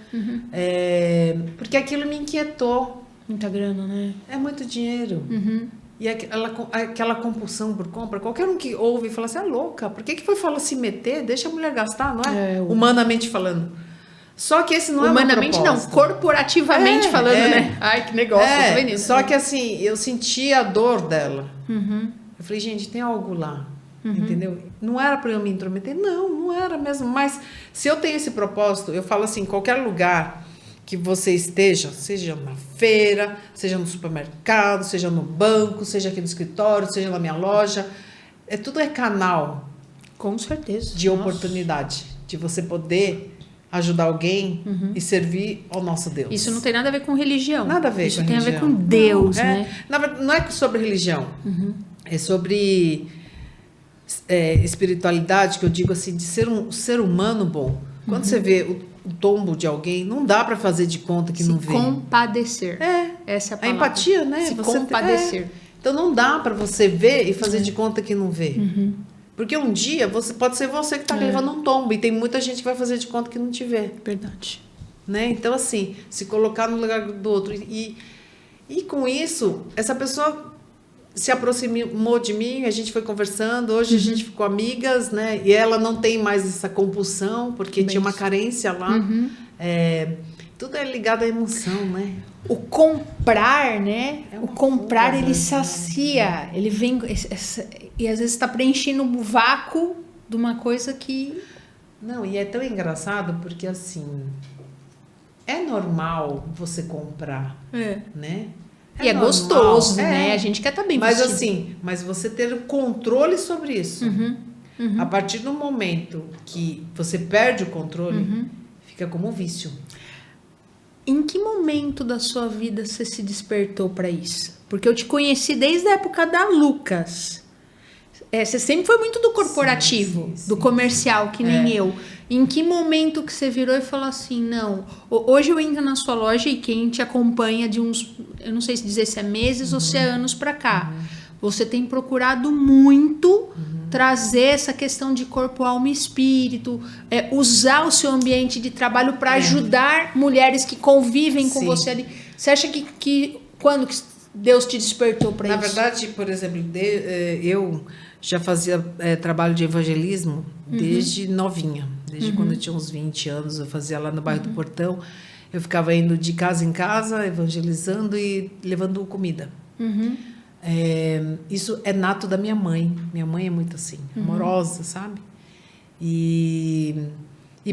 Porque aquilo me inquietou. Muita grana, né? É muito dinheiro. E aquela compulsão por compra, qualquer um que ouve e fala assim, é louca, por que foi falar se meter? Deixa a mulher gastar, não é? Humanamente falando. Só que esse não humanamente é o meu propósito. Não, corporativamente falando, né? Ai, que negócio, tá vendo isso? Só que assim, eu senti a dor dela. Eu falei, gente, tem algo lá. Entendeu? Não era para eu me intrometer? Não era mesmo. Mas se eu tenho esse propósito, eu falo assim, qualquer lugar que você esteja, seja na feira, seja no supermercado, seja no banco, seja aqui no escritório, seja na minha loja, tudo é canal. Com certeza. De oportunidade, de você poder ajudar alguém e servir ao nosso Deus. Isso não tem nada a ver com religião. Nada a ver Isso com tem religião. A ver com Deus, né? Na verdade, não é sobre religião. É sobre espiritualidade, que eu digo assim, de ser um ser humano bom. Quando você vê o tombo de alguém, não dá para fazer de conta que não vê. Se compadecer. Essa é a palavra. A empatia, né? Se compadecer. Então não dá para você ver e fazer de conta que não vê. Porque um dia pode ser você que está levando um tombo e tem muita gente que vai fazer de conta que não te vê. Verdade. Né? Então, assim, se colocar no lugar do outro. E com isso, essa pessoa se aproximou de mim, a gente foi conversando, hoje a gente ficou amigas, né? E ela não tem mais essa compulsão, porque tinha uma carência lá. Tudo é ligado à emoção, né? O comprar, né? O comprar, ele sacia. Ele vem... E às vezes está preenchendo um vácuo de uma coisa que... Não, e é tão engraçado porque, assim... É normal você comprar, né? E é gostoso, né? A gente quer estar bem vestido. Mas assim, você ter o controle sobre isso. A partir do momento que você perde o controle, fica como um vício. Em que momento da sua vida você se despertou para isso? Porque eu te conheci desde a época da Lucas. Você sempre foi muito do corporativo, do comercial, que nem eu. Em que momento que você virou e falou assim, não, hoje eu entro na sua loja e quem te acompanha de uns, eu não sei se dizer se é meses ou se é anos para cá, você tem procurado muito trazer essa questão de corpo, alma e espírito, usar o seu ambiente de trabalho para ajudar mulheres que convivem com você ali. Você acha que quando que Deus te despertou para isso? Na verdade, por exemplo, eu já fazia trabalho de evangelismo desde novinha. Desde quando eu tinha uns 20 anos, eu fazia lá no bairro do Portão. Eu ficava indo de casa em casa, evangelizando e levando comida. Isso é nato da minha mãe. Minha mãe é muito assim, amorosa, sabe? E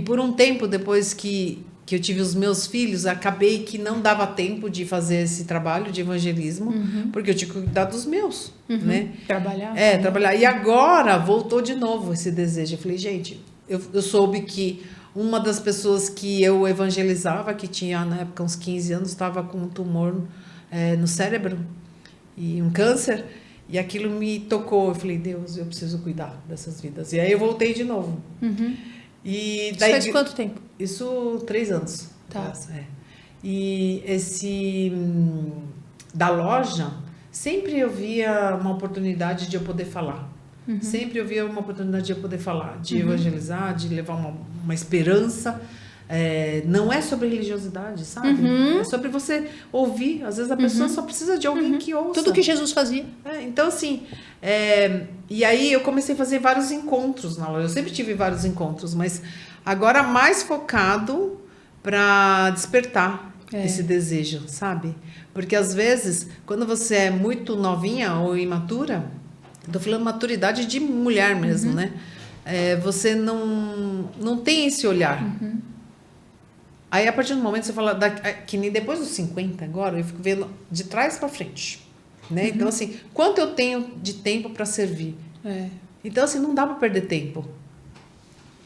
por um tempo, depois que eu tive os meus filhos, acabei que não dava tempo de fazer esse trabalho de evangelismo, porque eu tinha que cuidar dos meus, né? Trabalhar. Trabalhar. E agora voltou de novo esse desejo. Eu falei, gente, eu soube que uma das pessoas que eu evangelizava, que tinha na época uns 15 anos, estava com um tumor no cérebro e um câncer, e aquilo me tocou. Eu falei, Deus, eu preciso cuidar dessas vidas. E aí eu voltei de novo. E daí, isso faz quanto tempo? Isso 3 anos. Tá. E da loja, sempre eu via uma oportunidade de eu poder falar. Sempre eu via uma oportunidade de eu poder falar, de evangelizar, de levar uma esperança. Não é sobre religiosidade, sabe? É sobre você ouvir. Às vezes a pessoa só precisa de alguém que ouça. Tudo que Jesus fazia. Então, assim, e aí eu comecei a fazer vários encontros na loja. Eu sempre tive vários encontros, mas agora mais focado para despertar esse desejo, sabe? Porque às vezes, quando você é muito novinha ou imatura, tô falando maturidade de mulher mesmo, né? Você não tem esse olhar. Aí, a partir do momento, você fala, que nem depois dos 50 agora, eu fico vendo de trás para frente, né? Então, assim, quanto eu tenho de tempo para servir? Então, assim, não dá para perder tempo.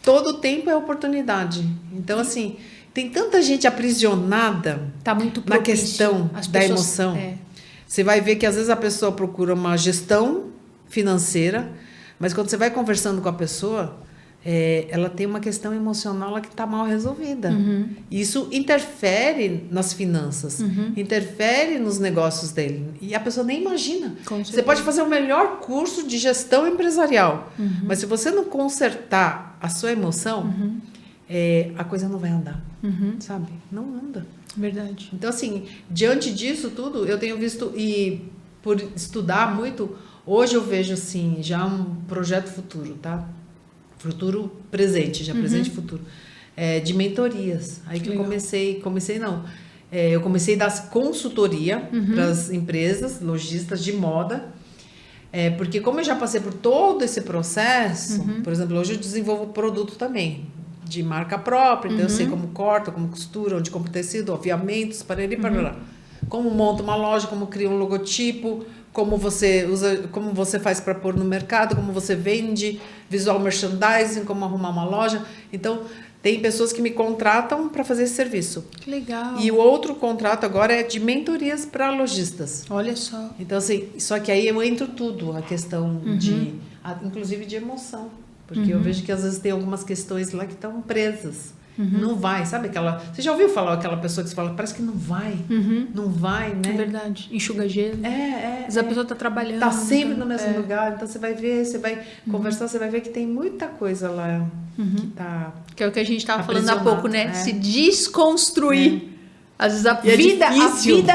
Todo tempo é oportunidade. Então, assim, tem tanta gente aprisionada tá muito na questão da emoção. Você vai ver que, às vezes, a pessoa procura uma gestão financeira, mas quando você vai conversando com a pessoa... ela tem uma questão emocional que está mal resolvida. Isso interfere nas finanças, interfere nos negócios dele. E a pessoa nem imagina. Você pode fazer o melhor curso de gestão empresarial, mas se você não consertar a sua emoção, a coisa não vai andar, sabe? Não anda. Verdade. Então, assim, diante disso tudo, eu tenho visto, e por estudar muito, hoje eu vejo, assim, já um projeto futuro, tá? Futuro presente, já presente e futuro, de mentorias. Aí que eu comecei a dar consultoria para as empresas, lojistas de moda, porque como eu já passei por todo esse processo, por exemplo, hoje eu desenvolvo produto também, de marca própria, então eu sei como corta, como costura, onde compra tecido, aviamentos, parará. Como monta uma loja, como cria um logotipo, como você usa, como você faz para pôr no mercado, como você vende, visual merchandising, como arrumar uma loja. Então, tem pessoas que me contratam para fazer esse serviço. Que legal. E o outro contrato agora é de mentorias para lojistas. Olha só. Então, assim, só que aí eu entro tudo, a questão inclusive de emoção. Porque eu vejo que às vezes tem algumas questões lá que estão presas. Não vai, sabe aquela... Você já ouviu falar aquela pessoa que você fala, parece que não vai, não vai, né? É verdade, enxuga gelo. Mas a pessoa está trabalhando. Está sempre no mesmo lugar, então você vai ver, você vai conversar, você vai ver que tem muita coisa lá que está... Que é o que a gente estava falando há pouco, né? Se desconstruir. Às vezes a vida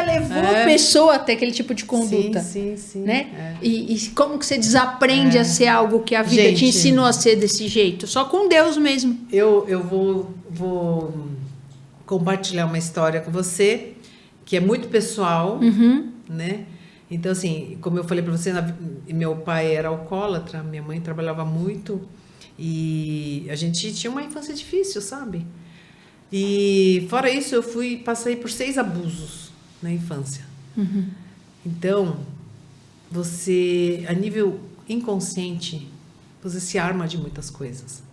levou a pessoa até aquele tipo de conduta. Sim. Né? E como que você desaprende a ser algo que a vida te ensinou a ser desse jeito? Só com Deus mesmo. Eu vou compartilhar uma história com você que é muito pessoal, né? Então, assim, como eu falei para você, meu pai era alcoólatra, minha mãe trabalhava muito e a gente tinha uma infância difícil, sabe? E fora isso, eu passei por 6 abusos na infância. Então, você, a nível inconsciente, você se arma de muitas coisas.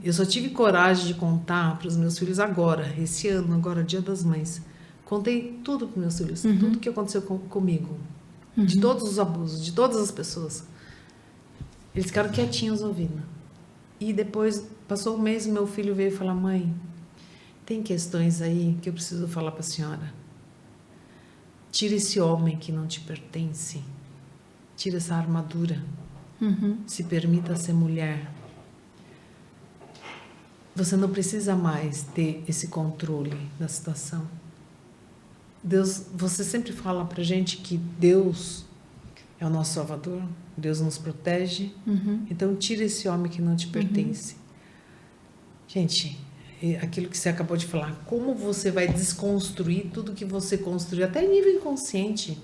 Eu só tive coragem de contar para os meus filhos agora, esse ano, agora, Dia das Mães. Contei tudo para os meus filhos, tudo que aconteceu comigo. De todos os abusos, de todas as pessoas. Eles ficaram quietinhos ouvindo. E depois, passou um mês, meu filho veio falar, mãe, tem questões aí que eu preciso falar para a senhora. Tira esse homem que não te pertence. Tira essa armadura. Se permita ser mulher. Você não precisa mais ter esse controle da situação. Deus, você sempre fala pra gente que Deus é o nosso Salvador, Deus nos protege. Então, tira esse homem que não te pertence. Gente, aquilo que você acabou de falar, como você vai desconstruir tudo que você construiu, até em nível inconsciente.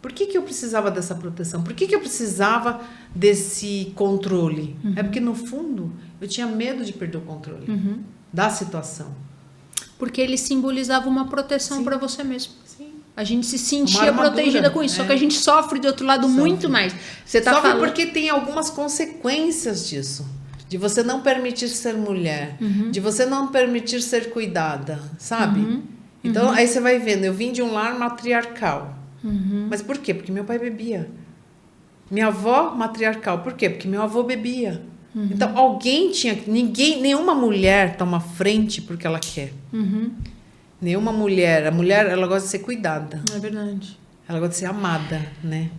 Por que eu precisava dessa proteção? Por que eu precisava desse controle? É porque, no fundo, eu tinha medo de perder o controle da situação. Porque ele simbolizava uma proteção para você mesmo. Sim. A gente se sentia protegida com isso, só que a gente sofre do outro lado muito mais. Você tá sofre falando... porque tem algumas consequências disso. De você não permitir ser mulher, de você não permitir ser cuidada, sabe? Então, aí você vai vendo, eu vim de um lar matriarcal. Mas por quê? Porque meu pai bebia. Minha avó matriarcal. Por quê? Porque meu avô bebia. Então, alguém tinha... nenhuma mulher toma frente porque ela quer. Nenhuma mulher. A mulher, ela gosta de ser cuidada. É verdade. Ela gosta de ser amada, né?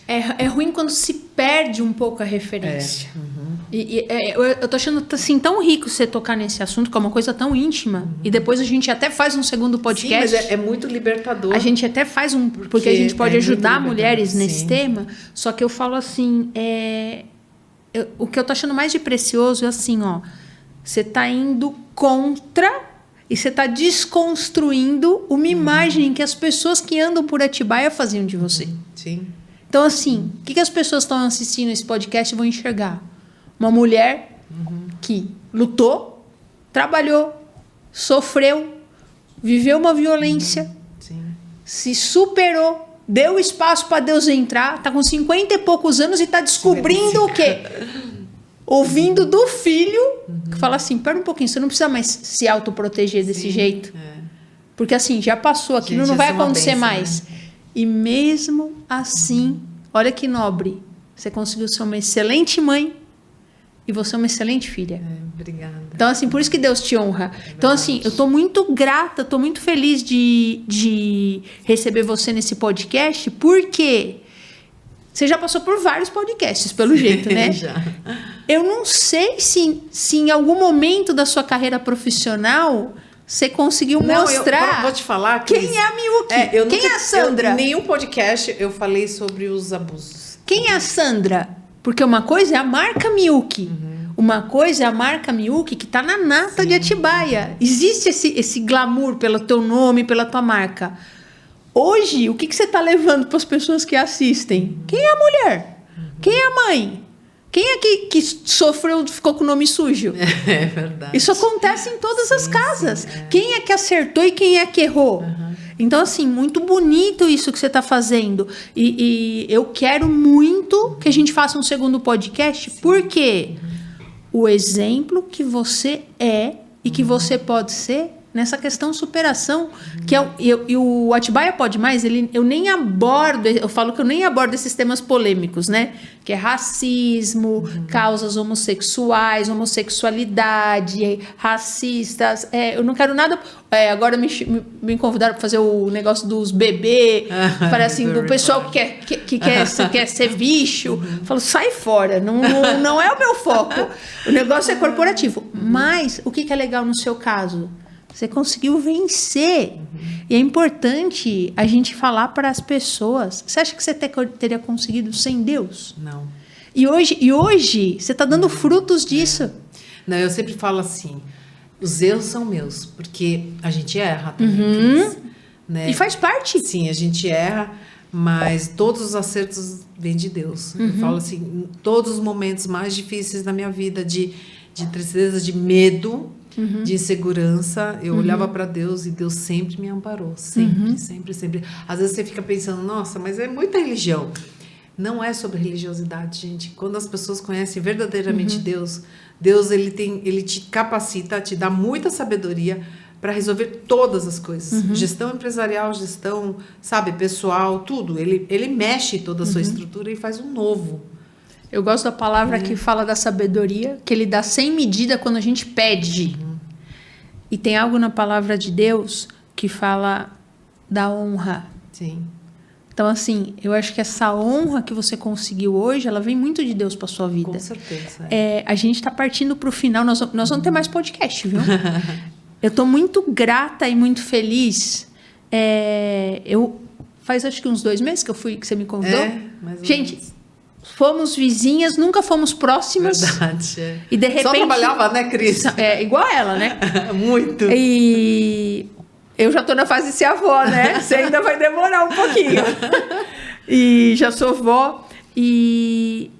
É ruim quando se perde um pouco a referência. Eu tô achando assim, tão rico você tocar nesse assunto, que é uma coisa tão íntima. E depois a gente até faz um segundo podcast. Sim, mas é muito libertador. A gente até faz porque a gente pode ajudar mulheres nesse sim. tema. Só que eu falo assim, o que eu tô achando mais de precioso é assim, ó. Você tá indo contra e você tá desconstruindo uma imagem que as pessoas que andam por Atibaia faziam de você. Sim. Então, assim, o que as pessoas estão assistindo esse podcast vão enxergar? Uma mulher que lutou, trabalhou, sofreu, viveu uma violência, se superou, deu espaço para Deus entrar, tá com 50 e poucos anos e tá descobrindo o quê? Ouvindo do filho, que fala assim, pera um pouquinho, você não precisa mais se autoproteger desse jeito. Porque assim, já passou, aquilo não vai acontecer mais. Né? E mesmo assim, olha que nobre, você conseguiu ser uma excelente mãe e você é uma excelente filha. Obrigada. Então, assim, por isso que Deus te honra. Então, assim, eu estou muito grata, estou muito feliz de receber você nesse podcast, porque você já passou por vários podcasts, pelo jeito, né? Já. Eu não sei se em algum momento da sua carreira profissional você conseguiu mostrar. Eu vou te falar. Quem é a Miyuki? Quem é a Sandra? Em nenhum podcast eu falei sobre os abusos. Quem é a Sandra? Porque uma coisa é a marca Miyuki. Uma coisa é a marca Miyuki que está na nata de Atibaia. Existe esse glamour pelo teu nome, pela tua marca. Hoje, o que você está levando para as pessoas que assistem? Quem é a mulher? Quem é a mãe? Quem é que sofreu, ficou com o nome sujo? É verdade. Isso acontece em todas as casas. Quem é que acertou e quem é que errou? Então, assim, muito bonito isso que você está fazendo. E eu quero muito que a gente faça um segundo podcast, porque o exemplo que você é e que você pode ser nessa questão superação, que o Atibaia Pode Mais, eu nem abordo, eu falo que eu nem abordo esses temas polêmicos, né? Que é racismo, causas homossexuais, homossexualidade, racistas, eu não quero nada, agora me convidaram para fazer o negócio dos bebês, para assim, do pessoal que quer ser bicho, eu falo, sai fora, não é o meu foco, o negócio é corporativo, mas o que é legal no seu caso? Você conseguiu vencer. E é importante a gente falar para as pessoas. Você acha que você teria conseguido sem Deus? Não. E hoje você está dando frutos disso. Não, eu sempre falo assim, os erros são meus, porque a gente erra também, Cris, né? E faz parte. Sim, a gente erra, mas todos os acertos vêm de Deus. Eu falo assim, em todos os momentos mais difíceis da minha vida, de tristeza, de medo, de insegurança, eu olhava para Deus e Deus sempre me amparou, sempre. Às vezes você fica pensando, nossa, mas é muita religião. Não é sobre religiosidade, gente. Quando as pessoas conhecem verdadeiramente Deus ele te capacita, te dá muita sabedoria para resolver todas as coisas. Gestão empresarial, gestão, sabe, pessoal, tudo. Ele mexe toda a sua estrutura e faz um novo. Eu gosto da palavra que fala da sabedoria, que ele dá sem medida quando a gente pede. E tem algo na palavra de Deus que fala da honra. Sim. Então, assim, eu acho que essa honra que você conseguiu hoje, ela vem muito de Deus para sua vida. Com certeza. A gente está partindo para o final, nós vamos ter mais podcast, viu? Eu estou muito grata e muito feliz. Faz acho que uns 2 meses que eu fui, que você me convidou. Mais ou gente, menos. Fomos vizinhas, nunca fomos próximas. Verdade. E de repente. Só trabalhava, né, Cris? Igual ela, né? Muito. E eu já tô na fase de ser avó, né? Você ainda vai demorar um pouquinho. E já sou vó. E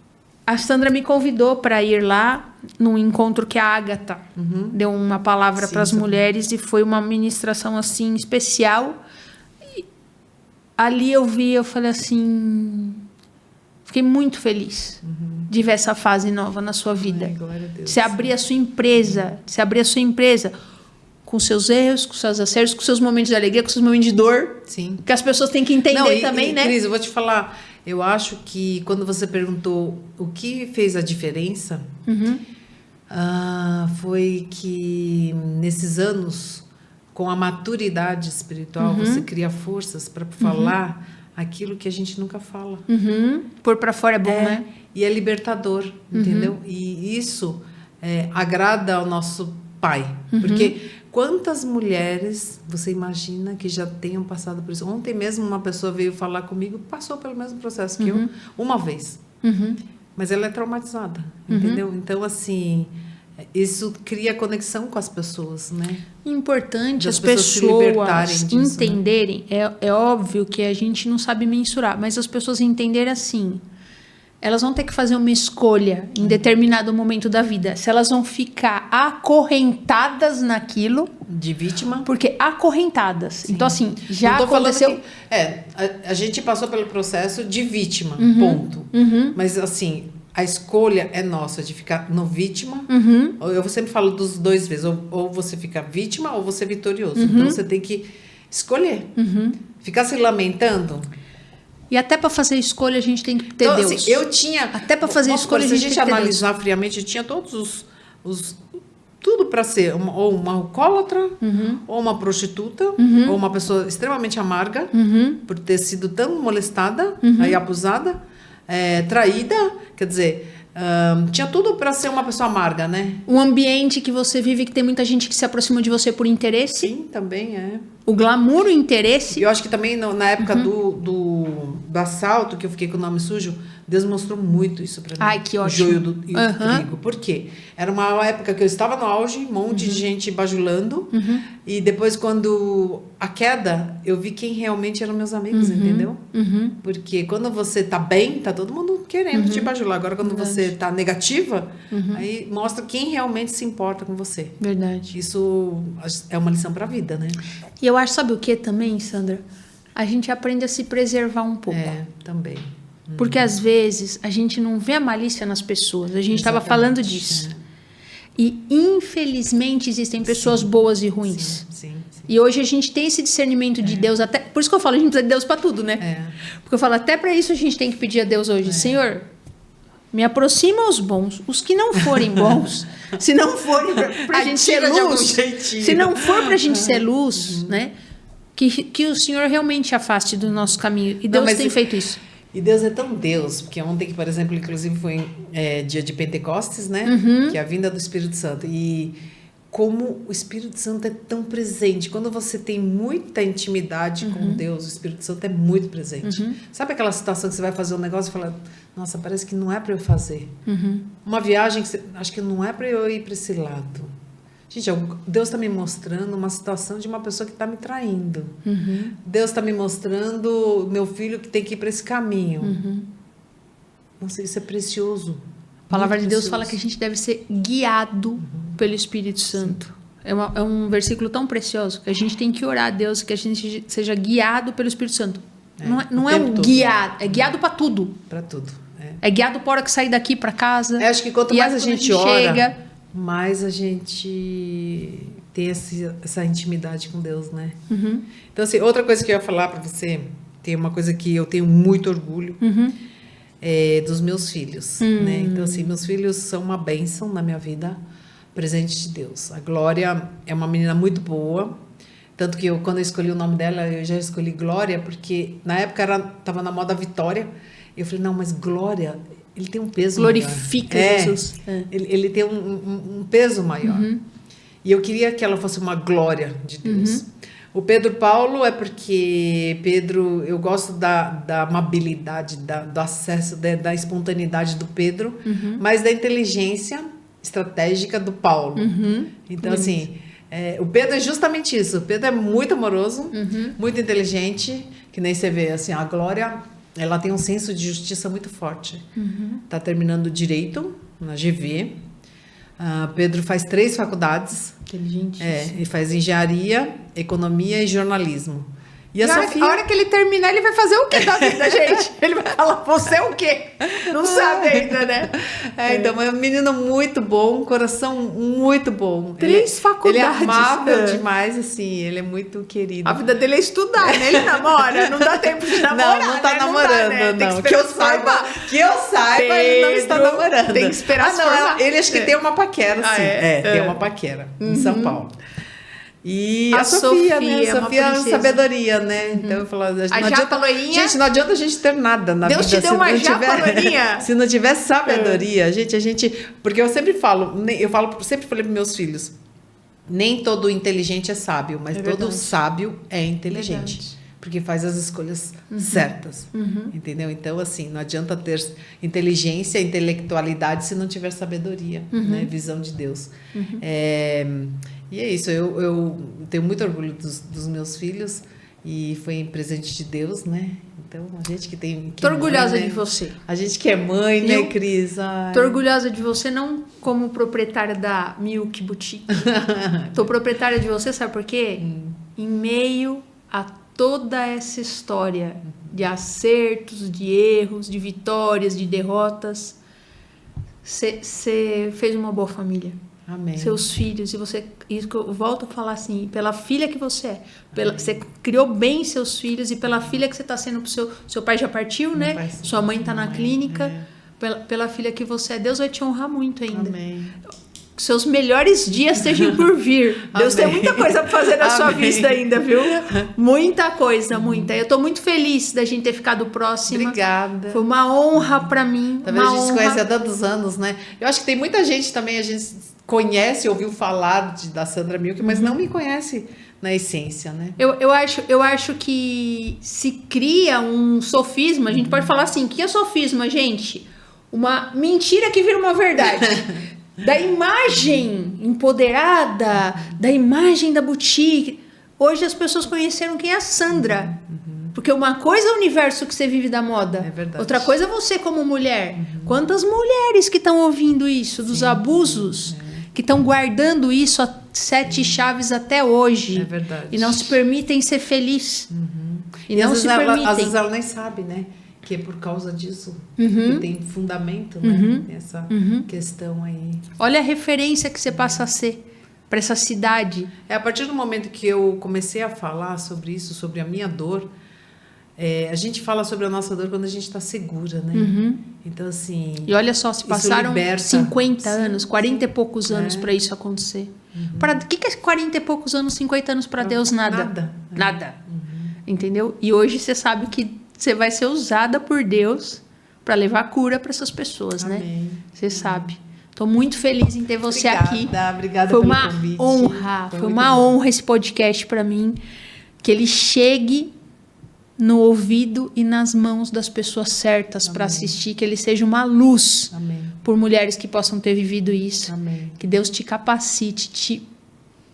a Sandra me convidou para ir lá num encontro que a Ágata deu uma palavra para as mulheres e foi uma ministração assim especial. E ali eu falei assim. Fiquei muito feliz de ver essa fase nova na sua vida. Ai, glória a Deus. Você abrir a sua empresa, com seus erros, com seus acertos, com seus momentos de alegria, com seus momentos de dor. Sim. Que as pessoas têm que entender também, né? Cris, eu vou te falar, eu acho que quando você perguntou o que fez a diferença, foi que nesses anos com a maturidade espiritual, você cria forças para falar aquilo que a gente nunca fala. Pôr para fora é bom, né? E é libertador, entendeu? E isso agrada ao nosso Pai. Porque quantas mulheres você imagina que já tenham passado por isso? Ontem mesmo uma pessoa veio falar comigo, passou pelo mesmo processo que eu, uma vez. Mas ela é traumatizada, entendeu? Então, assim, isso cria conexão com as pessoas, né? Importante as pessoas entenderem, né? É óbvio que a gente não sabe mensurar, mas as pessoas entenderem assim, elas vão ter que fazer uma escolha em determinado momento da vida. Se elas vão ficar acorrentadas naquilo... De vítima. Porque acorrentadas. Sim. Então, assim, já aconteceu... A gente passou pelo processo de vítima, ponto. Mas, assim, a escolha é nossa de ficar no vítima. Eu sempre falo dos dois vezes. Ou você fica vítima ou você é vitorioso. Então, você tem que escolher. Ficar se lamentando... E até para fazer escolha a gente tem que ter Deus. Assim, eu tinha... Até para fazer escolha a gente tem que ter Deus. Se a gente analisar friamente, eu tinha todos os tudo para ser ou uma alcoólatra, ou uma prostituta, ou uma pessoa extremamente amarga, por ter sido tão molestada, aí abusada, traída, quer dizer... tinha tudo para ser uma pessoa amarga, né? Um ambiente que você vive que tem muita gente que se aproxima de você por interesse. Sim, também é. O glamour, o interesse. Eu acho que também na época do assalto, que eu fiquei com o nome sujo, Deus mostrou muito isso para mim. Ai, que ótimo. O joio do trigo. Por quê? Era uma época que eu estava no auge, um monte de gente bajulando. E depois, quando a queda, eu vi quem realmente eram meus amigos, entendeu? Porque quando você tá bem, tá todo mundo querendo te bajular. Agora, quando você tá negativa, aí mostra quem realmente se importa com você. Verdade. Isso é uma lição para a vida, né? E eu acho, sabe o que também, Sandra? A gente aprende a se preservar um pouco. Também. Porque às vezes a gente não vê a malícia nas pessoas. A gente estava falando disso. E infelizmente existem pessoas boas e ruins. Sim. E hoje a gente tem esse discernimento de Deus. Até, por isso que eu falo, a gente precisa de Deus para tudo, né? Porque eu falo, até para isso a gente tem que pedir a Deus hoje. Senhor, me aproxima aos bons. Os que não forem bons, se não forem para a gente ser luz, se não for para a gente ser luz, né? Que o Senhor realmente afaste do nosso caminho. E Deus tem feito isso. E Deus é tão Deus, porque ontem, por exemplo, inclusive foi dia de Pentecostes, né? Que é a vinda do Espírito Santo. E como o Espírito Santo é tão presente. Quando você tem muita intimidade com Deus, o Espírito Santo é muito presente. Sabe aquela situação que você vai fazer um negócio e fala, nossa, parece que não é para eu fazer. Uma viagem que você, acho que não é para eu ir para esse lado. Gente, Deus está me mostrando uma situação de uma pessoa que está me traindo. Deus está me mostrando meu filho que tem que ir para esse caminho. Nossa, isso é precioso. A palavra de Deus fala que a gente deve ser guiado pelo Espírito Santo. É um versículo tão precioso que a gente tem que orar a Deus que a gente seja guiado pelo Espírito Santo. Não é um guiado, é guiado para tudo. Para tudo. É guiado para hora que sair daqui para casa. Acho que quanto mais a gente ora, mais a gente tem essa intimidade com Deus, né? Então, assim, outra coisa que eu ia falar para você, tem uma coisa que eu tenho muito orgulho, dos meus filhos, né? Então, assim, meus filhos são uma bênção na minha vida, presente de Deus. A Glória é uma menina muito boa, tanto que quando eu escolhi o nome dela, eu já escolhi Glória, porque na época estava na moda Vitória. Eu falei, não, mas Glória... Ele tem um peso glorifica maior. Jesus. Ele tem um peso maior. E eu queria que ela fosse uma glória de Deus. O Pedro Paulo é porque Pedro, eu gosto da amabilidade, do acesso, da espontaneidade do Pedro, mas da inteligência estratégica do Paulo. Então, assim, o Pedro é justamente isso. O Pedro é muito amoroso, muito inteligente, que nem você vê, assim, a Glória... Ela tem um senso de justiça muito forte. Está terminando Direito na GV. Pedro faz 3 faculdades. Inteligente. Ele faz Engenharia, Economia e Jornalismo. E a hora que ele terminar, ele vai fazer o quê da vida, gente? Ele vai falar, você é o quê? Não sabe ainda, né? Então, é um menino muito bom, um coração muito bom. 3 faculdades. Ele é amável demais, assim, ele é muito querido. A vida dele é estudar, né? Ele namora, não dá tempo de namorar. Não tá namorando, não. Dá, né? Que eu saiba, ele não está namorando. Tem que esperar ele acho que tem uma paquera, sim. Tem uma paquera em São Paulo. E a Sofia, né? é A Sofia é sabedoria, né? Então eu falo, gente, não adianta a gente ter nada na vida. Deus te deu uma japa loirinha. Se não tiver sabedoria, porque eu sempre falo, sempre falei para meus filhos, nem todo inteligente é sábio, mas todo sábio é inteligente. Verdade. Porque faz as escolhas certas, entendeu? Então, assim, não adianta ter inteligência, intelectualidade se não tiver sabedoria, né? Visão de Deus. E é isso, eu tenho muito orgulho dos meus filhos e foi um presente de Deus, né? Então, a gente que tem... Tô orgulhosa de você. A gente que é mãe, né, Cris? Tô orgulhosa de você, não como proprietária da Milk Boutique. Tô proprietária de você, sabe por quê? Em meio a toda essa história de acertos, de erros, de vitórias, de derrotas, você fez uma boa família. Amém. Seus filhos, isso que eu volto a falar assim, pela filha que você é, você criou bem seus filhos e pela filha que você está sendo pro seu pai já partiu, né? Sua mãe está na clínica, pela filha que você é, Deus vai te honrar muito ainda. Amém. Seus melhores dias estejam por vir. Deus tem muita coisa para fazer na sua vida ainda, viu? Muita coisa, muita. Eu tô muito feliz da gente ter ficado próxima. Obrigada. Foi uma honra para mim. Talvez a gente se conhece há tantos anos, né? Eu acho que tem muita gente também, a gente conhece, ouviu falar da Sandra Milk, mas não me conhece na essência, né? Eu acho que se cria um sofisma, a gente pode falar assim, o que é sofisma, gente? Uma mentira que vira uma verdade. Da imagem empoderada, da imagem da boutique. Hoje as pessoas conheceram quem é a Sandra. Porque uma coisa é o universo que você vive da moda. É verdade. Outra coisa é você como mulher. Quantas mulheres que estão ouvindo isso, dos abusos, que estão guardando isso a 7 chaves até hoje. É verdade. E não se permitem ser felizes. E não se permitem. Às vezes ela nem sabe, né? Que é por causa disso que tem fundamento, né? Essa questão aí. Olha a referência que você passa a ser para essa cidade. A partir do momento que eu comecei a falar sobre isso, sobre a minha dor, a gente fala sobre a nossa dor quando a gente está segura, né? Então, assim... E olha só, se passaram 50 anos, 40 e poucos anos para isso acontecer. O que é 40 e poucos anos, 50 anos para Deus? Nada. Nada. Entendeu? E hoje você sabe que você vai ser usada por Deus para levar cura para essas pessoas, Amém. Né? Você sabe. Estou muito feliz em ter você aqui. Obrigada foi pelo uma convite. Honra, foi uma honra esse podcast para mim, que ele chegue no ouvido e nas mãos das pessoas certas para assistir, que ele seja uma luz por mulheres que possam ter vivido isso. Amém. Que Deus te capacite, te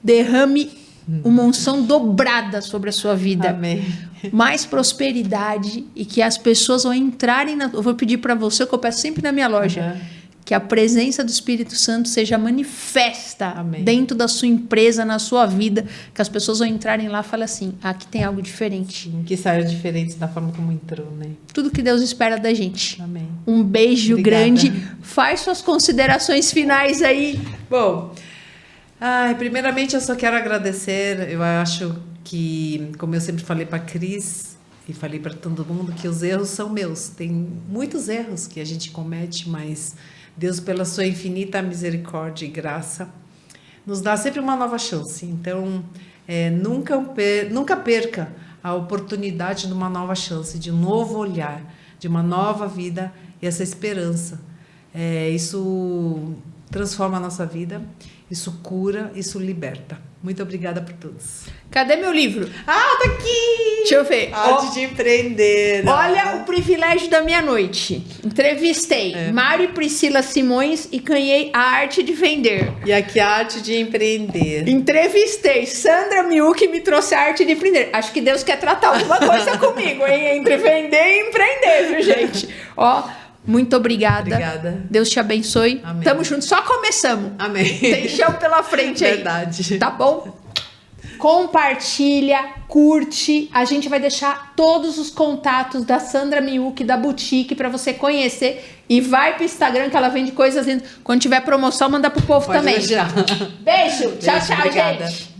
derrame uma unção dobrada sobre a sua vida. Amém. Mais prosperidade e que as pessoas vão entrarem eu vou pedir para você, o que eu peço sempre na minha loja, que a presença do Espírito Santo seja manifesta dentro da sua empresa, na sua vida, que as pessoas vão entrarem lá e falem assim, aqui tem algo diferente. Sim, que saia diferente da forma como entrou, né? Tudo que Deus espera da gente. Amém. Um beijo grande. Faz suas considerações finais aí. Bom, primeiramente eu só quero agradecer, eu acho que, como eu sempre falei para a Cris e falei para todo mundo, que os erros são meus. Tem muitos erros que a gente comete, mas Deus, pela sua infinita misericórdia e graça, nos dá sempre uma nova chance. Então, nunca perca a oportunidade de uma nova chance, de um novo olhar, de uma nova vida e essa esperança. Isso transforma a nossa vida, isso cura, isso liberta. Muito obrigada por todos. Cadê meu livro? Tá aqui! Deixa eu ver. Arte de Empreender. Olha o privilégio da minha noite. Entrevistei Mário e Priscila Simões e ganhei a arte de vender. E aqui a arte de empreender. Entrevistei Sandra Milk e me trouxe a arte de empreender. Acho que Deus quer tratar alguma coisa comigo, hein? Entre vender e empreender, viu, gente? Muito obrigada. Obrigada. Deus te abençoe. Amém. Tamo junto. Só começamos. Amém. Tem chão pela frente aí. Verdade. Tá bom? Compartilha, curte. A gente vai deixar todos os contatos da Sandra Milk, da boutique, pra você conhecer. E vai pro Instagram que ela vende coisas lindas. Quando tiver promoção, manda pro povo também. Deixar. Beijo. Tchau, Beijo, obrigada. gente.